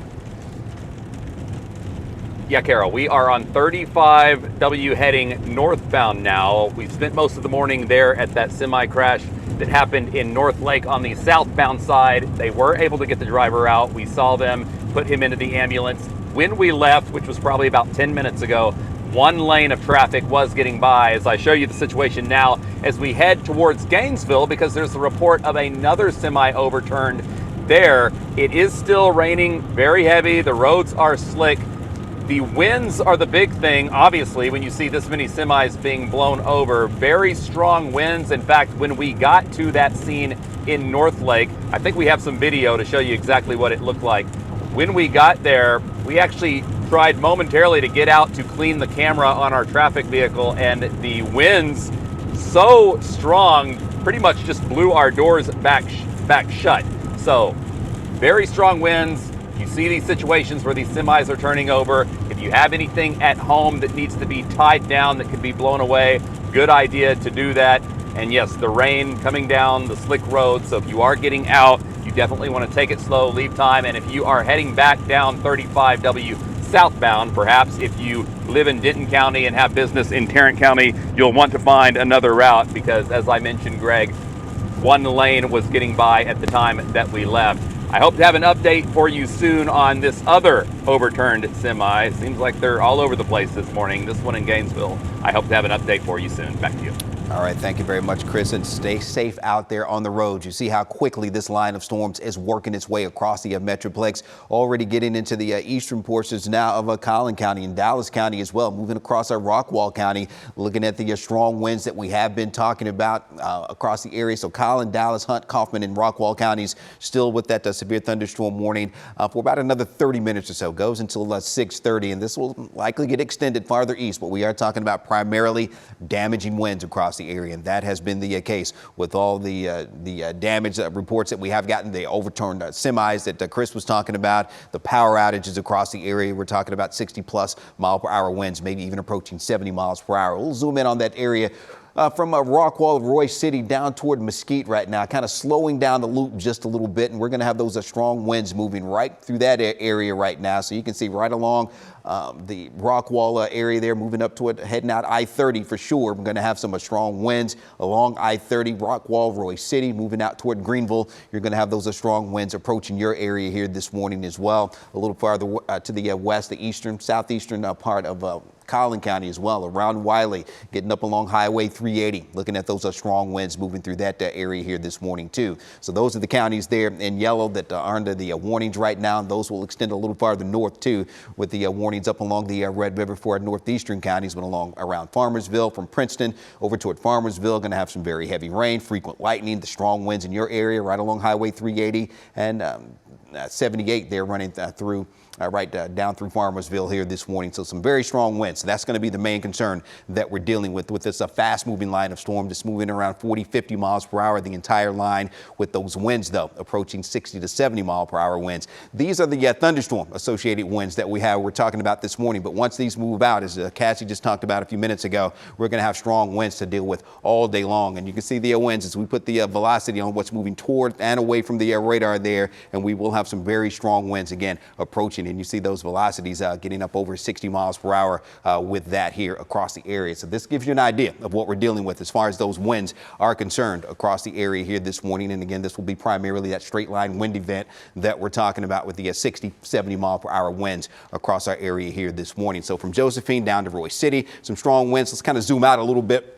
Yeah, Carol, we are on 35W heading northbound now. We spent most of the morning there at that semi crash that happened in North Lake on the southbound side. They were able to get the driver out. We saw them put him into the ambulance. when we left, which was probably about 10 minutes ago, one lane of traffic was getting by. As I show you the situation now, as we head towards Gainesville, because there's a report of another semi overturned there. It is still raining, very heavy. The roads are slick. The winds are the big thing, obviously, when you see this many semis being blown over. Very strong winds. In fact, when we got to that scene in North Lake, I think we have some video to show you exactly what it looked like. When we got there, we actually tried momentarily to get out to clean the camera on our traffic vehicle, and the winds so strong pretty much just blew our doors back shut. So very strong winds. You see these situations where these semis are turning over. If you have anything at home that needs to be tied down that could be blown away, good idea to do that. And yes, the rain coming down the slick road. So if you are getting out, you definitely want to take it slow, leave time. And if you are heading back down 35W southbound, perhaps if you live in Denton County and have business in Tarrant County, you'll want to find another route because, as I mentioned, Greg, one lane was getting by at the time that we left. I hope to have an update for you soon on this other overturned semi. It seems like they're all over the place this morning. This one in Gainesville. I hope to have an update for you soon. Back to you. All right, thank you very much, Chris, and stay safe out there on the road. You see how quickly this line of storms is working its way across the Metroplex, already getting into the eastern portions now of Collin County and Dallas County as well, moving across Rockwall County, looking at the strong winds that we have been talking about across the area. So Collin, Dallas, Hunt, Kaufman, and Rockwall counties still with that severe thunderstorm warning for about another 30 minutes or so. Goes until 6:30, and this will likely get extended farther east, but we are talking about primarily damaging winds across the area, and that has been the case with all the damage reports that we have gotten, the overturned semis that Chris was talking about, the power outages across the area. We're talking about 60+ mile per hour winds, maybe even approaching 70 miles per hour. We'll zoom in on that area from Rockwall, Roy City down toward Mesquite right now, kind of slowing down the loop just a little bit, and we're going to have those strong winds moving right through that area right now. So you can see right along the Rockwall area there, moving up toward heading out I-30 for sure. We're going to have some strong winds along I-30, Rockwall, Roy City, moving out toward Greenville. You're going to have those strong winds approaching your area here this morning as well. A little farther to the west, the eastern, southeastern part of Collin County as well, around Wiley, getting up along Highway 380, looking at those strong winds moving through that area here this morning too. So those are the counties there in yellow that are under the warnings right now. Those will extend a little farther north too, with the warnings up along the Red River for our northeastern counties, but along around Farmersville from Princeton over toward Farmersville, going to have some very heavy rain, frequent lightning, the strong winds in your area right along Highway 380 and 78 there running through right down through Farmersville here this morning. So some very strong winds. So that's going to be the main concern that we're dealing with this fast moving line of storm, just moving around 40-50 miles per hour the entire line, with those winds though approaching 60 to 70 mile per hour winds. These are the thunderstorm associated winds that we're talking about this morning. But once these move out, as Cassie just talked about a few minutes ago, we're going to have strong winds to deal with all day long. And you can see the winds as we put the velocity on what's moving toward and away from the radar there, and we will have some very strong winds again approaching. And you see those velocities getting up over 60 miles per hour with that here across the area. So this gives you an idea of what we're dealing with as far as those winds are concerned across the area here this morning. And again, this will be primarily that straight line wind event that we're talking about with the 60, 70 mile per hour winds across our area here this morning. So from Josephine down to Roy City, some strong winds. Let's kind of zoom out a little bit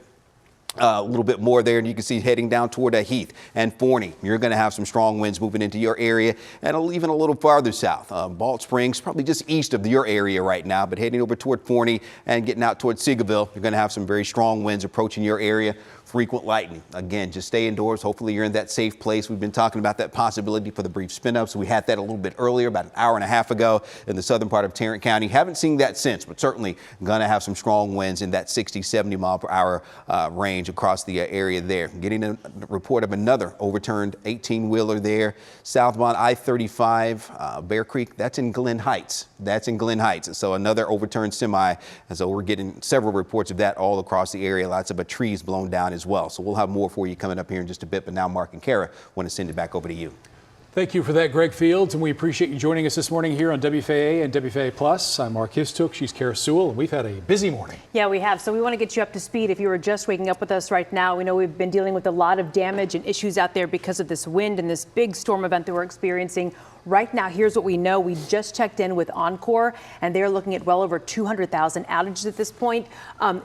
more there, and you can see heading down toward Heath and Forney. You're going to have some strong winds moving into your area, and even a little farther south. Bald Springs, probably just east of your area right now, but heading over toward Forney and getting out toward Seagoville, you're going to have some very strong winds approaching your area. Frequent lightning. Again, just stay indoors. Hopefully you're in that safe place. We've been talking about that possibility for the brief spin ups. We had that a little bit earlier, about an hour and a half ago in the southern part of Tarrant County. Haven't seen that since, but certainly going to have some strong winds in that 60, 70 mile per hour range across the area there. Getting a report of another overturned 18-wheeler there. Southbound I-35, Bear Creek, that's in Glen Heights. That's in Glen Heights. So another overturned semi. And so we're getting several reports of that all across the area. Lots of trees blown down as well. So we'll have more for you coming up here in just a bit. But now Mark and Kara want to send it back over to you. Thank you for that, Greg Fields, and we appreciate you joining us this morning here on WFAA and WFAA Plus. I'm Mark Histook. She's Kara Sewell, and we've had a busy morning. Yeah, we have. So we want to get you up to speed. If you were just waking up with us right now, we know we've been dealing with a lot of damage and issues out there because of this wind and this big storm event that we're experiencing Right now, here's what we know. We just checked in with Encore, and they're looking at well over 200,000 outages at this point.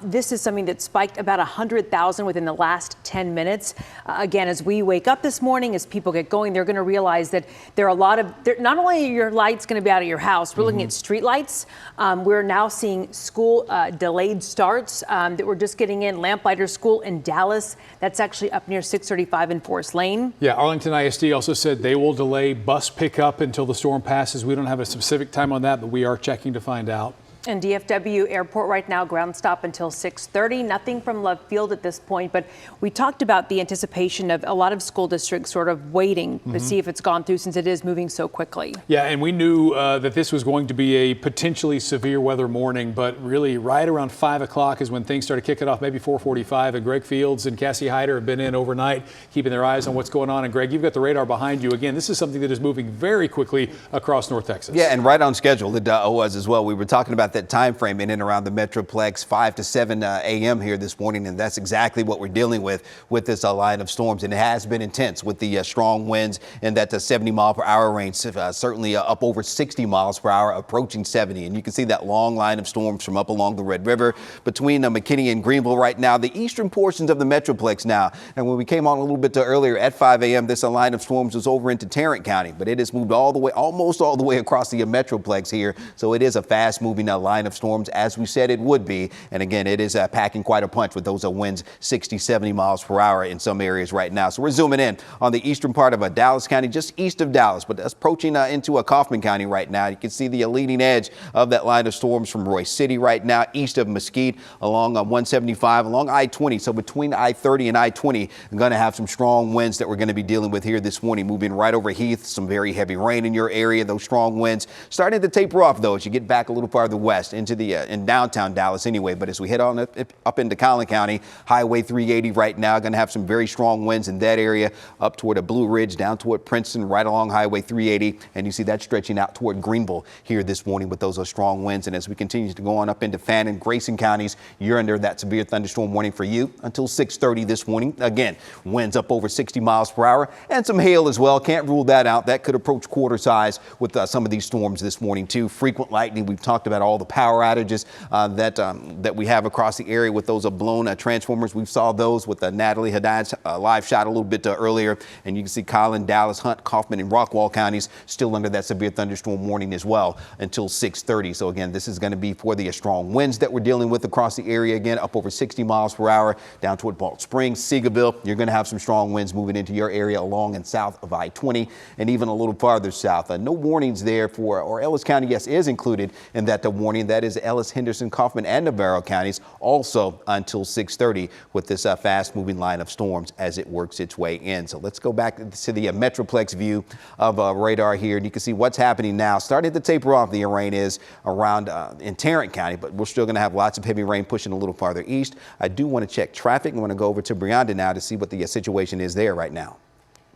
This is something that spiked about 100,000 within the last 10 minutes. Again, as we wake up this morning, as people get going, they're going to realize that there are a lot of, not only are your lights going to be out of your house, we're looking at street lights. We're now seeing school delayed starts that we're just getting in. Lamplighter School in Dallas, that's actually up near 635 in Forest Lane. Yeah, Arlington ISD also said they will delay bus pickup until the storm passes. We don't have a specific time on that, but we are checking to find out. And DFW Airport right now, ground stop until 6:30. Nothing from Love Field at this point, but we talked about the anticipation of a lot of school districts sort of waiting to see if it's gone through since it is moving so quickly. Yeah, and we knew that this was going to be a potentially severe weather morning, but really right around 5 o'clock is when things started kicking off, maybe 4:45. And Greg Fields and Cassie Hyder have been in overnight, keeping their eyes on what's going on. And Greg, you've got the radar behind you. Again, this is something that is moving very quickly across North Texas. Yeah, and right on schedule it was as well. We were talking about that time frame in and around the Metroplex, 5 to 7 a.m. here this morning, and that's exactly what we're dealing with this line of storms. And it has been intense with the strong winds and that 70-mile-per-hour range, certainly up over 60 miles per hour, approaching 70. And you can see that long line of storms from up along the Red River between McKinney and Greenville right now, the eastern portions of the Metroplex now. And when we came on a little bit earlier at 5 a.m., this line of storms was over into Tarrant County, but it has moved all the way, almost all the way across the Metroplex here. So it is a fast-moving line of storms, as we said it would be. And again, it is packing quite a punch with those winds 60, 70 miles per hour in some areas right now. So we're zooming in on the eastern part of Dallas County, just east of Dallas, but that's approaching into Kaufman County right now. You can see the leading edge of that line of storms from Royce City right now, east of Mesquite, along 175, along I-20. So between I-30 and I-20, we're going to have some strong winds that we're going to be dealing with here this morning, moving right over Heath. Some very heavy rain in your area. Those strong winds starting to taper off, though, as you get back a little farther west into the in downtown Dallas anyway. But as we head on up into Collin County, Highway 380 right now, going to have some very strong winds in that area up toward a Blue Ridge, down toward Princeton, right along Highway 380. And you see that stretching out toward Greenville here this morning with those strong winds. And as we continue to go on up into Fannin, Grayson counties, you're under that severe thunderstorm warning for you until 6:30 this morning. Again, winds up over 60 miles per hour and some hail as well. Can't rule that out. That could approach quarter size with some of these storms this morning too. Frequent lightning. We've talked about all the power outages that we have across the area with those blown transformers. We saw those with Natalie Haddad's live shot a little bit earlier. And you can see Collin, Dallas, Hunt, Kaufman, and Rockwall counties still under that severe thunderstorm warning as well until 6:30. So again, this is going to be for the strong winds that we're dealing with across the area. Again, up over 60 miles per hour down toward Balch Springs, Seagoville. You're going to have some strong winds moving into your area along and south of I-20 and even a little farther south. No warnings there or Ellis County, yes, is included in that warning. That is Ellis, Henderson, Kaufman, and Navarro counties also until 6:30 with this fast moving line of storms as it works its way in. So let's go back to the Metroplex view of radar here, and you can see what's happening now. Starting to taper off, the rain is around in Tarrant County, but we're still going to have lots of heavy rain pushing a little farther east. I do want to check traffic. I want to go over to Brianda now to see what the situation is there right now.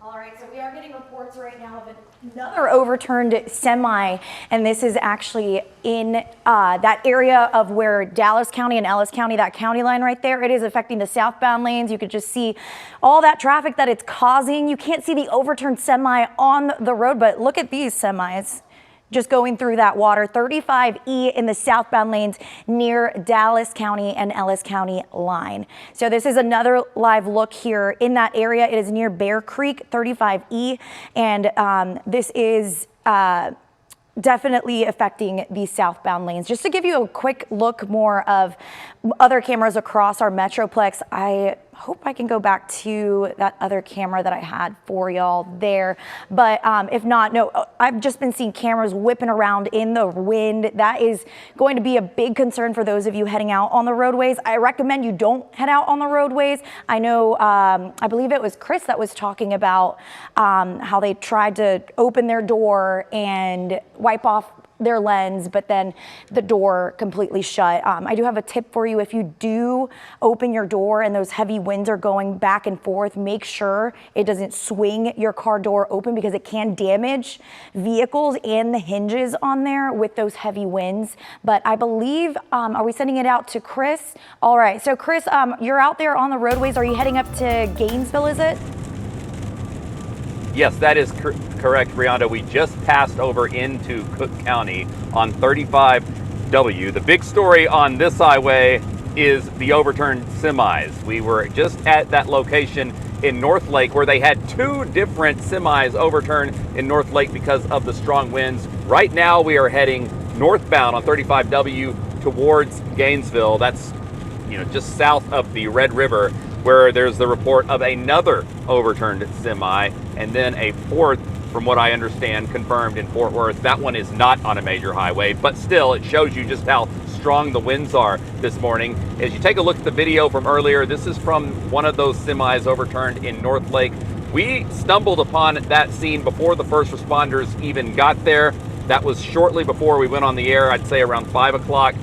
All right, so we are getting reports right now of another overturned semi, and this is actually in that area of where Dallas County and Ellis County, that county line right there. It is affecting the southbound lanes. You could just see all that traffic that it's causing. You can't see the overturned semi on the road, but look at these semis just going through that water. 35E in the southbound lanes near Dallas County and Ellis County line. So this is another live look here in that area. It is near Bear Creek, 35E, and this is definitely affecting the southbound lanes. Just to give you a quick look more of other cameras across our Metroplex, I hope I can go back to that other camera that I had for y'all there. But if not, no, I've just been seeing cameras whipping around in the wind. That is going to be a big concern for those of you heading out on the roadways. I recommend you don't head out on the roadways. I know, I believe it was Chris that was talking about how they tried to open their door and wipe off their lens, but then the door completely shut. I do have a tip for you. If you do open your door and those heavy winds are going back and forth, make sure it doesn't swing your car door open because it can damage vehicles and the hinges on there with those heavy winds. But I believe, are we sending it out to Chris? All right, so Chris, you're out there on the roadways. Are you heading up to Gainesville, is it? Yes, that is correct, Brianda. We just passed over into Cook County on 35W. The big story on this highway is the overturned semis. We were just at that location in North Lake where they had 2 different semis overturned in North Lake because of the strong winds. Right now we are heading northbound on 35W towards Gainesville. That's, just south of the Red River, where there's the report of another overturned semi, and then a 4th, from what I understand, confirmed in Fort Worth. That one is not on a major highway, but still it shows you just how strong the winds are this morning. As you take a look at the video from earlier, this is from one of those semis overturned in North Lake. We stumbled upon that scene before the first responders even got there. That was shortly before we went on the air, I'd say around 5 o'clock.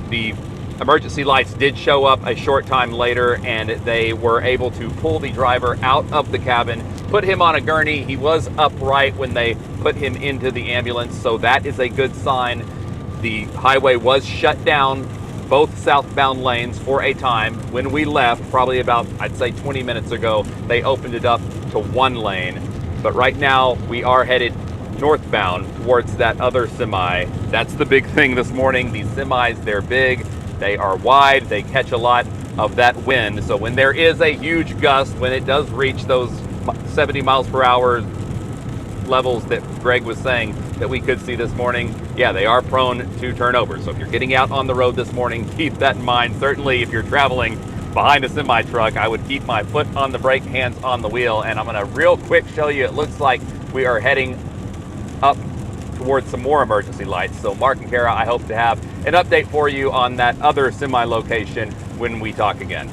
The emergency lights did show up a short time later, and they were able to pull the driver out of the cabin, put him on a gurney. He was upright when they put him into the ambulance, so that is a good sign. The highway was shut down, both southbound lanes, for a time. When we left, probably about, I'd say 20 minutes ago, they opened it up to 1 lane. But right now, we are headed northbound towards that other semi. That's the big thing this morning. These semis, they're big. They are wide, they catch a lot of that wind. So when there is a huge gust, when it does reach those 70 miles per hour levels that Greg was saying that we could see this morning, yeah, they are prone to turn over. So if you're getting out on the road this morning, keep that in mind. Certainly if you're traveling behind a semi truck, I would keep my foot on the brake, hands on the wheel. And I'm gonna real quick show you, it looks like we are heading up towards some more emergency lights. So Mark and Kara, I hope to have an update for you on that other semi location when we talk again.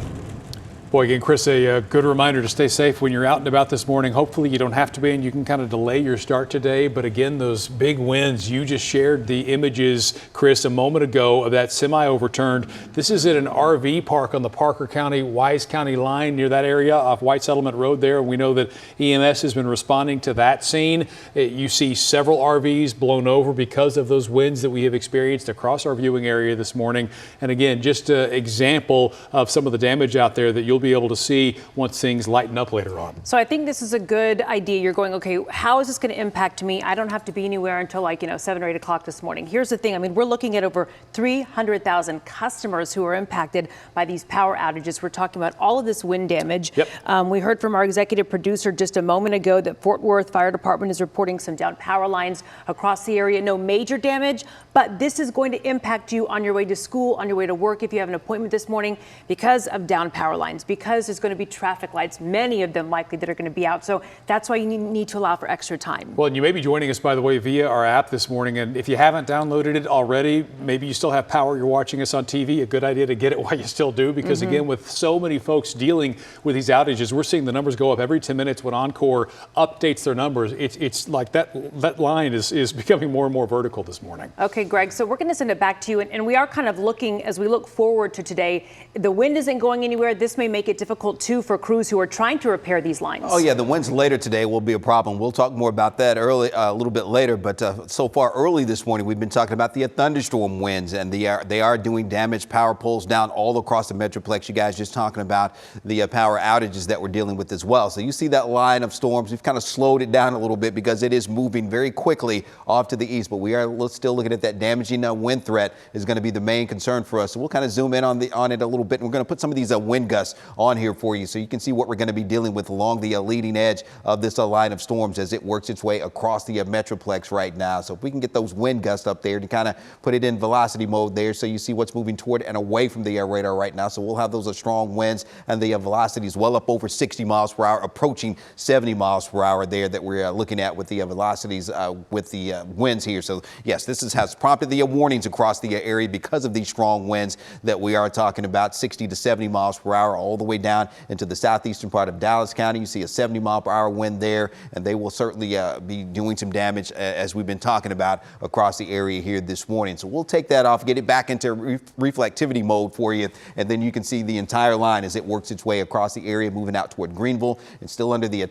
Boy, again, Chris, a good reminder to stay safe when you're out and about this morning. Hopefully you don't have to be, and you can kind of delay your start today. But again, those big winds, you just shared the images, Chris, a moment ago of that semi overturned. This is at an RV park on the Parker County, Wise County line near that area off White Settlement Road there. We know that EMS has been responding to that scene. You see several RVs blown over because of those winds that we have experienced across our viewing area this morning. And again, just an example of some of the damage out there that you'll be able to see once things lighten up later on. So I think this is a good idea. You're going, okay, how is this going to impact me? I don't have to be anywhere until 7 or 8 o'clock this morning. Here's the thing. I mean, we're looking at over 300,000 customers who are impacted by these power outages. We're talking about all of this wind damage. Yep. We heard from our executive producer just a moment ago that Fort Worth Fire Department is reporting some down power lines across the area. No major damage, but this is going to impact you on your way to school, on your way to work if you have an appointment this morning because of down power lines, because there's going to be traffic lights, many of them likely that are going to be out. So that's why you need to allow for extra time. Well, and you may be joining us, by the way, via our app this morning. And if you haven't downloaded it already, maybe you still have power, you're watching us on TV, a good idea to get it while you still do, because again, with so many folks dealing with these outages, we're seeing the numbers go up every 10 minutes when Encore updates their numbers. It's like that line is becoming more and more vertical this morning. Okay, Greg, so we're going to send it back to you. And we are kind of looking, as we look forward to today, the wind isn't going anywhere. This may make it difficult too for crews who are trying to repair these lines. Oh yeah, the winds later today will be a problem. We'll talk more about that a little bit later. But so far early this morning, we've been talking about the thunderstorm winds, and they are doing damage. Power poles down all across the Metroplex. You guys just talking about the power outages that we're dealing with as well. So you see that line of storms. We've kind of slowed it down a little bit because it is moving very quickly off to the east. But we are still looking at that damaging wind threat is going to be the main concern for us. So we'll kind of zoom in on it a little bit. And we're going to put some of these wind gusts on here for you so you can see what we're going to be dealing with along the leading edge of this line of storms as it works its way across the Metroplex right now. So if we can get those wind gusts up there to kind of put it in velocity mode there so you see what's moving toward and away from the radar right now. So we'll have those strong winds and the velocities well up over 60 miles per hour, approaching 70 miles per hour there that we're looking at with the velocities with the winds here. So yes, this has prompted the warnings across the area because of these strong winds that we are talking about, 60 to 70 miles per hour all the way down into the southeastern part of Dallas County. You see a 70 mile per hour wind there, and they will certainly be doing some damage as we've been talking about across the area here this morning. So we'll take that off, get it back into reflectivity mode for you, and then you can see the entire line as it works its way across the area, moving out toward Greenville. It's still under the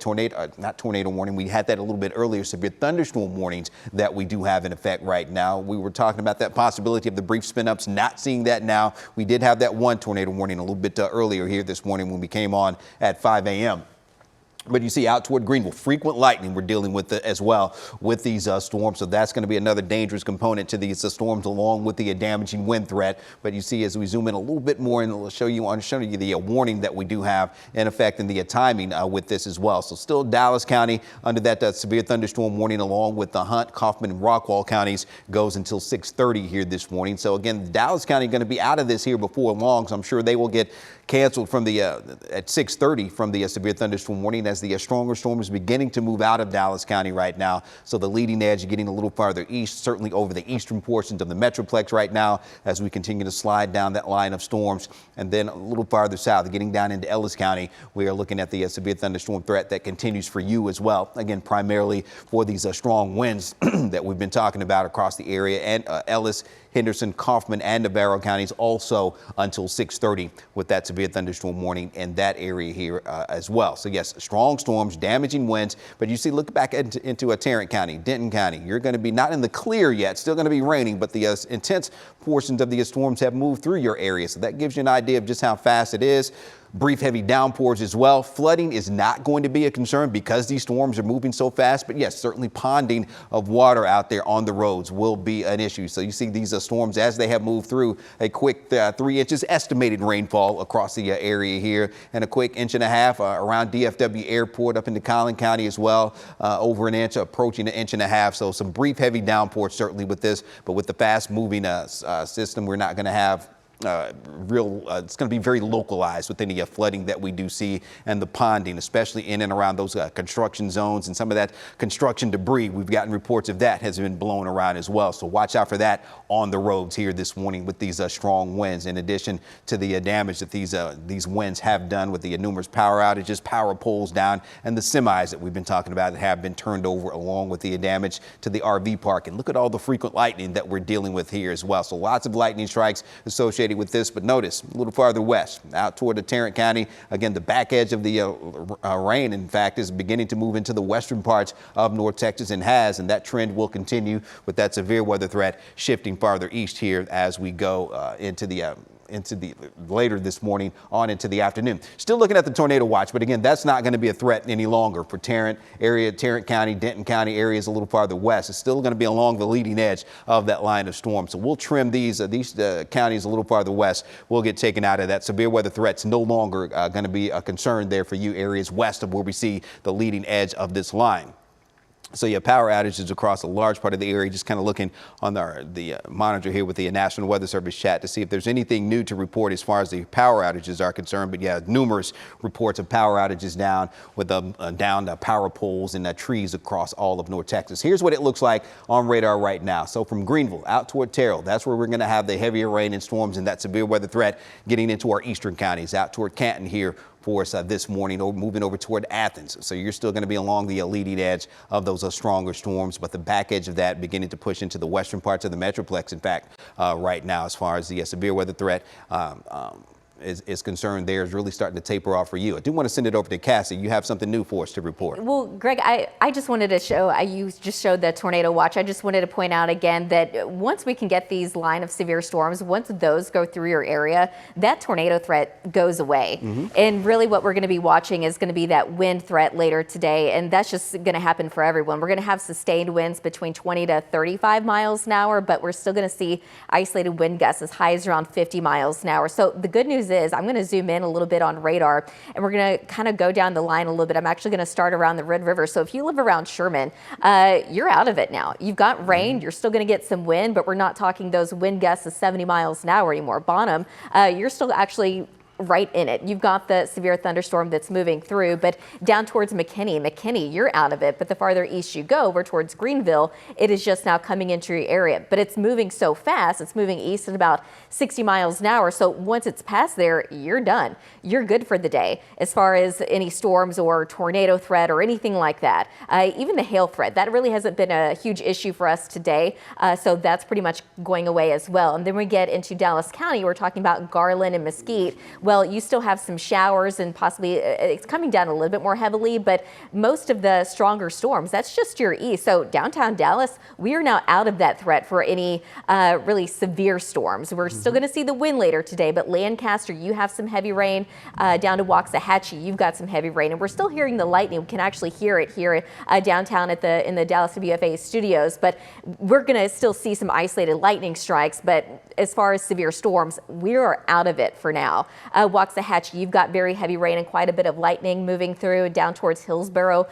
not tornado warning. We had that a little bit earlier, severe thunderstorm warnings that we do have in effect right now. We were talking about that possibility of the brief spin ups, not seeing that now. We did have that one tornado warning a little bit earlier here this morning when we came on at 5 a.m. But you see out toward Greenville, frequent lightning we're dealing with as well with these storms. So that's going to be another dangerous component to these storms, along with the damaging wind threat. But you see, as we zoom in a little bit more, and it'll show you the warning that we do have in effect and the timing with this as well. So still Dallas County under that severe thunderstorm warning, along with the Hunt, Kaufman, and Rockwall counties, goes until 6:30 here this morning. So again, Dallas County going to be out of this here before long. So I'm sure they will get canceled from the at 6:30 from the severe thunderstorm warning, as the stronger storm is beginning to move out of Dallas County right now. So the leading edge getting a little farther east, certainly over the eastern portions of the Metroplex right now, as we continue to slide down that line of storms. And then a little farther south, getting down into Ellis County, we are looking at the severe thunderstorm threat that continues for you as well. Again, primarily for these strong winds that we've been talking about across the area, and Ellis, Henderson, Kaufman, and Navarro counties also until 6:30 with that severe thunderstorm warning in that area here as well. So yes, strong storms, damaging winds, but you see, look back into Tarrant County, Denton County. You're going to be not in the clear yet, still going to be raining, but the intense portions of the storms have moved through your area. So that gives you an idea of just how fast it is. Brief heavy downpours as well. Flooding is not going to be a concern because these storms are moving so fast. But yes, certainly ponding of water out there on the roads will be an issue. So you see these storms as they have moved through, a quick 3 inches estimated rainfall across the area here, and a quick 1.5 inches around DFW Airport up into Collin County as well, over an inch, approaching 1.5 inches. So some brief heavy downpours certainly with this, but with the fast moving system, we're not going to have it's going to be very localized with any flooding that we do see, and the ponding, especially in and around those construction zones, and some of that construction debris. We've gotten reports of that has been blown around as well. So watch out for that on the roads here this morning with these strong winds, in addition to the damage that these winds have done with the numerous power outages, power poles down, and the semis that we've been talking about that have been turned over, along with the damage to the RV park. And look at all the frequent lightning that we're dealing with here as well. So lots of lightning strikes associated with this, but notice a little farther west out toward the Tarrant County. Again, the back edge of the rain, in fact, is beginning to move into the western parts of North Texas, and that trend will continue with that severe weather threat shifting farther east here as we go into the later this morning on into the afternoon. Still looking at the tornado watch, but again, that's not going to be a threat any longer for Tarrant County, Denton County areas a little farther west. It's still going to be along the leading edge of that line of storm. So we'll trim these counties a little farther west. We'll get taken out of that. Severe weather threats no longer going to be a concern there for you areas west of where we see the leading edge of this line. So yeah, power outages across a large part of the area. Just kind of looking on the monitor here with the National Weather Service chat to see if there's anything new to report as far as the power outages are concerned. But yeah, numerous reports of power outages down with downed power poles and trees across all of North Texas. Here's what it looks like on radar right now. So from Greenville out toward Terrell, that's where we're going to have the heavier rain and storms and that severe weather threat getting into our eastern counties. Out toward Canton here for us this morning, moving over toward Athens. So you're still going to be along the leading edge of those stronger storms, but the back edge of that beginning to push into the western parts of the Metroplex, in fact, right now, as far as the severe weather threat is concerned, there is really starting to taper off for you. I do want to send it over to Cassie. You have something new for us to report. Well, Greg, I just wanted to show, you just showed the tornado watch. I just wanted to point out again that once we can get these line of severe storms, once those go through your area, that tornado threat goes away. And really what we're going to be watching is going to be that wind threat later today. And that's just going to happen for everyone. We're going to have sustained winds between 20 to 35 miles an hour, but we're still going to see isolated wind gusts as high as around 50 miles an hour. So the good news is I'm going to zoom in a little bit on radar, and we're going to kind of go down the line a little bit. I'm actually going to start around the Red River. So if you live around Sherman, you're out of it now. You've got rain. You're still going to get some wind, but we're not talking those wind gusts of 70 miles an hour anymore. Bonham, you're still actually right in it. You've got the severe thunderstorm that's moving through, but down towards McKinney, you're out of it. But the farther east you go, over towards Greenville, it is just now coming into your area. But it's moving so fast, it's moving east at about 60 miles an hour. So once it's past there, you're done. You're good for the day as far as any storms or tornado threat or anything like that. Even the hail threat, that really hasn't been a huge issue for us today. So that's pretty much going away as well. And then we get into Dallas County, we're talking about Garland and Mesquite. Well, well, you still have some showers and possibly it's coming down a little bit more heavily, but most of the stronger storms, that's just your east. So downtown Dallas, we are now out of that threat for any really severe storms. We're still going to see the wind later today, but Lancaster, you have some heavy rain. Down to Waxahachie, you've got some heavy rain, and we're still hearing the lightning. We can actually hear it here downtown in the Dallas WFAA studios, but we're going to still see some isolated lightning strikes. But as far as severe storms, we are out of it for now. Waxahachie, you've got very heavy rain and quite a bit of lightning moving through down towards Hillsborough.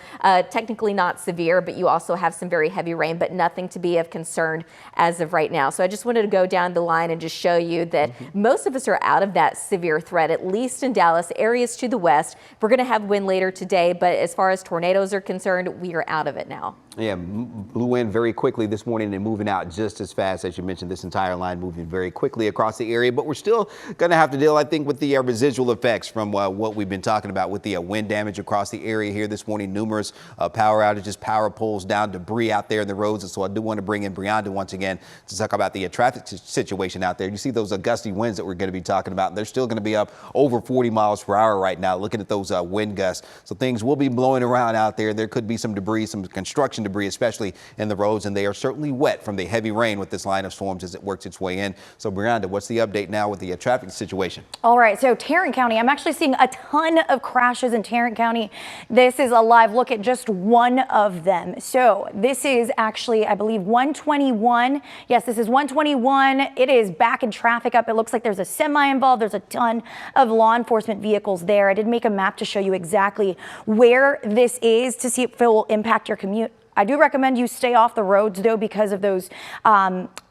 Technically not severe, but you also have some very heavy rain, but nothing to be of concern as of right now. So I just wanted to go down the line and just show you that most of us are out of that severe threat, at least in Dallas. Areas to the west, we're going to have wind later today, but as far as tornadoes are concerned, we are out of it now. Yeah, blew in very quickly this morning and moving out just as fast as you mentioned. This entire line moving very quickly across the area, but we're still going to have to deal, I think, with the residual effects from what we've been talking about with the wind damage across the area here this morning. Numerous power outages, power poles down, debris out there in the roads. And so I do want to bring in Brianda once again to talk about the traffic situation out there. You see those gusty winds that we're going to be talking about. They're still going to be up over 40 miles per hour right now, looking at those wind gusts. So things will be blowing around out there. There could be some debris, some construction debris, especially in the roads, and they are certainly wet from the heavy rain with this line of storms as it works its way in. So Brianda, what's the update now with the traffic situation? All right, so Tarrant County, I'm actually seeing a ton of crashes in Tarrant County. This is a live look at just one of them. So this is actually, I believe, 121. Yes, this is 121. It is backing traffic up. It looks like there's a semi involved. There's a ton of law enforcement vehicles there. I did make a map to show you exactly where this is to see if it will impact your commute. I do recommend you stay off the roads, though, because of those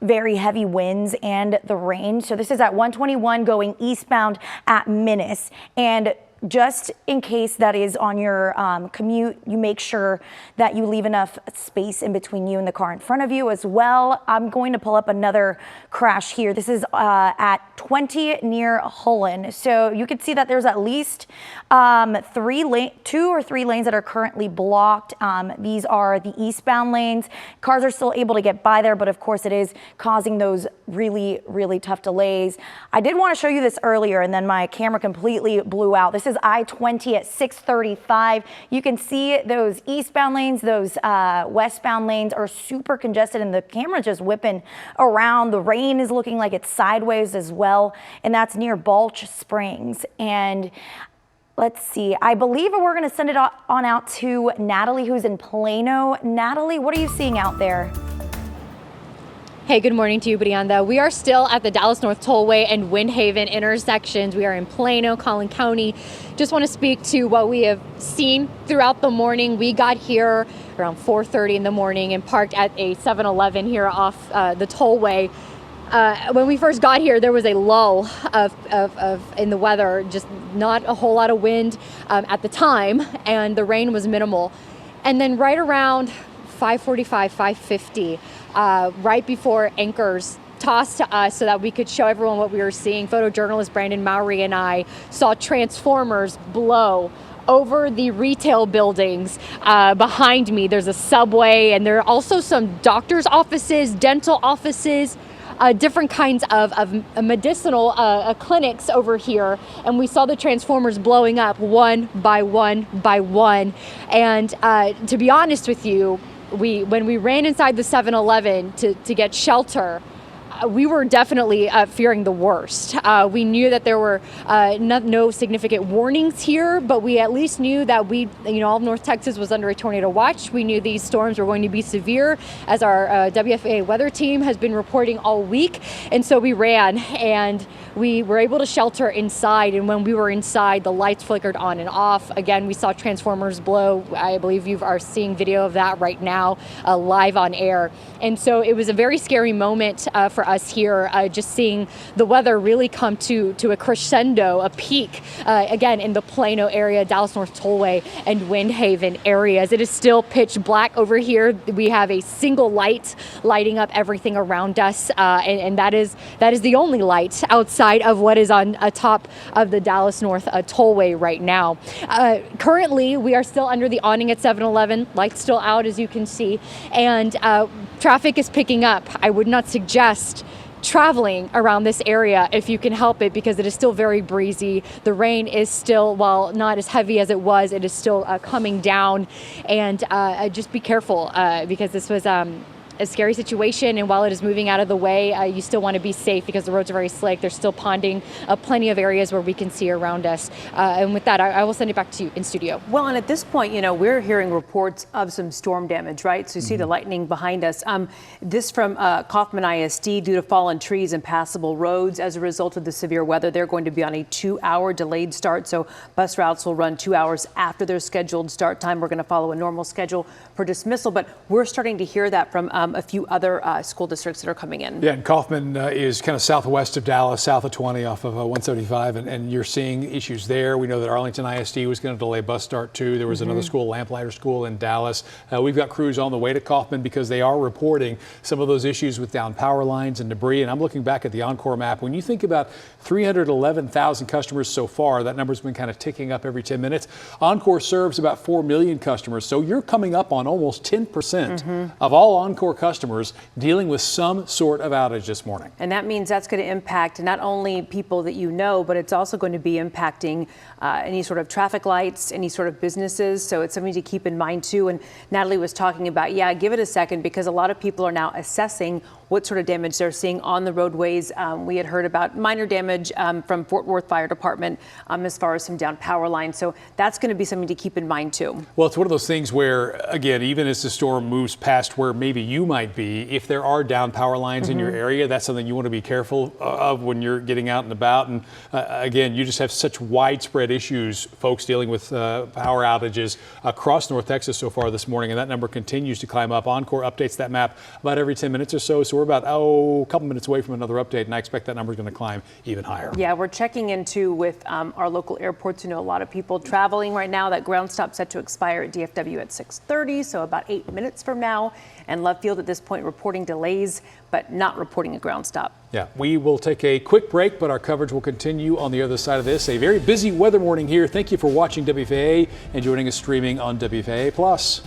very heavy winds and the rain. So this is at 121 going eastbound at Minnis. And just in case that is on your commute, you make sure that you leave enough space in between you and the car in front of you as well. I'm going to pull up another crash here. This is at 20 near Hullen. So you can see that there's at least 2 or 3 lanes that are currently blocked. These are the eastbound lanes. Cars are still able to get by there, but of course it is causing those really, really tough delays. I did want to show you this earlier, and then my camera completely blew out. This is I-20 at 635. You can see those eastbound lanes, those westbound lanes are super congested, and the camera just whipping around. The rain is looking like it's sideways as well, and that's near Balch Springs. And let's see, I believe we're going to send it on out to Natalie, who's in Plano. Natalie, what are you seeing out there? Hey, good morning to you, Brianda. We are still at the Dallas North Tollway and Windhaven intersections. We are in Plano, Collin County. Just want to speak to what we have seen throughout the morning. We got here around 4:30 in the morning and parked at a 7-Eleven here off the tollway. When we first got here, there was a lull in the weather, just not a whole lot of wind at the time, and the rain was minimal. And then right around 5:45, 5:50, right before anchors tossed to us so that we could show everyone what we were seeing, photojournalist Brandon Mowry and I saw transformers blow over the retail buildings behind me. There's a Subway, and there are also some doctor's offices, dental offices, different kinds of medicinal clinics over here, and we saw the transformers blowing up one by one by one. And to be honest with you, when we ran inside the 7-Eleven to get shelter, we were definitely fearing the worst. We knew that there were no significant warnings here, but we at least knew that all of North Texas was under a tornado watch. We knew these storms were going to be severe, as our WFAA weather team has been reporting all week. And so we ran, and we were able to shelter inside. And when we were inside, the lights flickered on and off. Again, we saw transformers blow. I believe you are seeing video of that right now, live on air. And so it was a very scary moment for us here, just seeing the weather really come to a crescendo, a peak, again, in the Plano area, Dallas North Tollway and Windhaven areas. It is still pitch black over here. We have a single light lighting up everything around us, and that is the only light outside of what is on top of the Dallas North Tollway right now. Currently, we are still under the awning at 7-Eleven, lights still out, as you can see, and traffic is picking up. I would not suggest traveling around this area if you can help it, because it is still very breezy. The rain is still, while not as heavy as it was, it is still coming down. And just be careful because this was a scary situation, and while it is moving out of the way, you still want to be safe because the roads are very slick. There's still ponding, plenty of areas where we can see around us. And with that, I will send it back to you in studio. Well, and at this point, we're hearing reports of some storm damage, right? So you see the lightning behind us. This from Kaufman ISD, due to fallen trees and passable roads as a result of the severe weather, they're going to be on a 2-hour delayed start. So bus routes will run 2 hours after their scheduled start time. We're going to follow a normal schedule for dismissal, but we're starting to hear that from a few other school districts that are coming in. Yeah, and Kaufman is kind of southwest of Dallas, south of 20 off of 175, and you're seeing issues there. We know that Arlington ISD was going to delay bus start too. There was another school, Lamplighter School in Dallas. We've got crews on the way to Kaufman because they are reporting some of those issues with down power lines and debris. And I'm looking back at the Encore map. When you think about 311,000 customers so far, that number's been kind of ticking up every 10 minutes. Encore serves about 4 million customers. So you're coming up on almost 10% of all Encore customers dealing with some sort of outage this morning. And that means that's going to impact not only people that you know, but it's also going to be impacting any sort of traffic lights, any sort of businesses. So it's something to keep in mind too. And Natalie was talking about, give it a second, because a lot of people are now assessing what sort of damage they're seeing on the roadways. We had heard about minor damage from Fort Worth Fire Department as far as some down power lines. So that's going to be something to keep in mind too. Well, it's one of those things where, again, even as the storm moves past where maybe you might be, if there are down power lines in your area, that's something you want to be careful of when you're getting out and about. And again, you just have such widespread issues, folks dealing with power outages across North Texas so far this morning, and that number continues to climb up. Encore updates that map about every 10 minutes or so. So we're about, a couple minutes away from another update, and I expect that number is going to climb even higher. Yeah, we're checking into with our local airports. A lot of people traveling right now. That ground stop set to expire at DFW at 6:30, so about 8 minutes from now. And Love Field at this point reporting delays, but not reporting a ground stop. Yeah, we will take a quick break, but our coverage will continue on the other side of this. A very busy weather morning here. Thank you for watching WFAA and joining us streaming on WFAA Plus.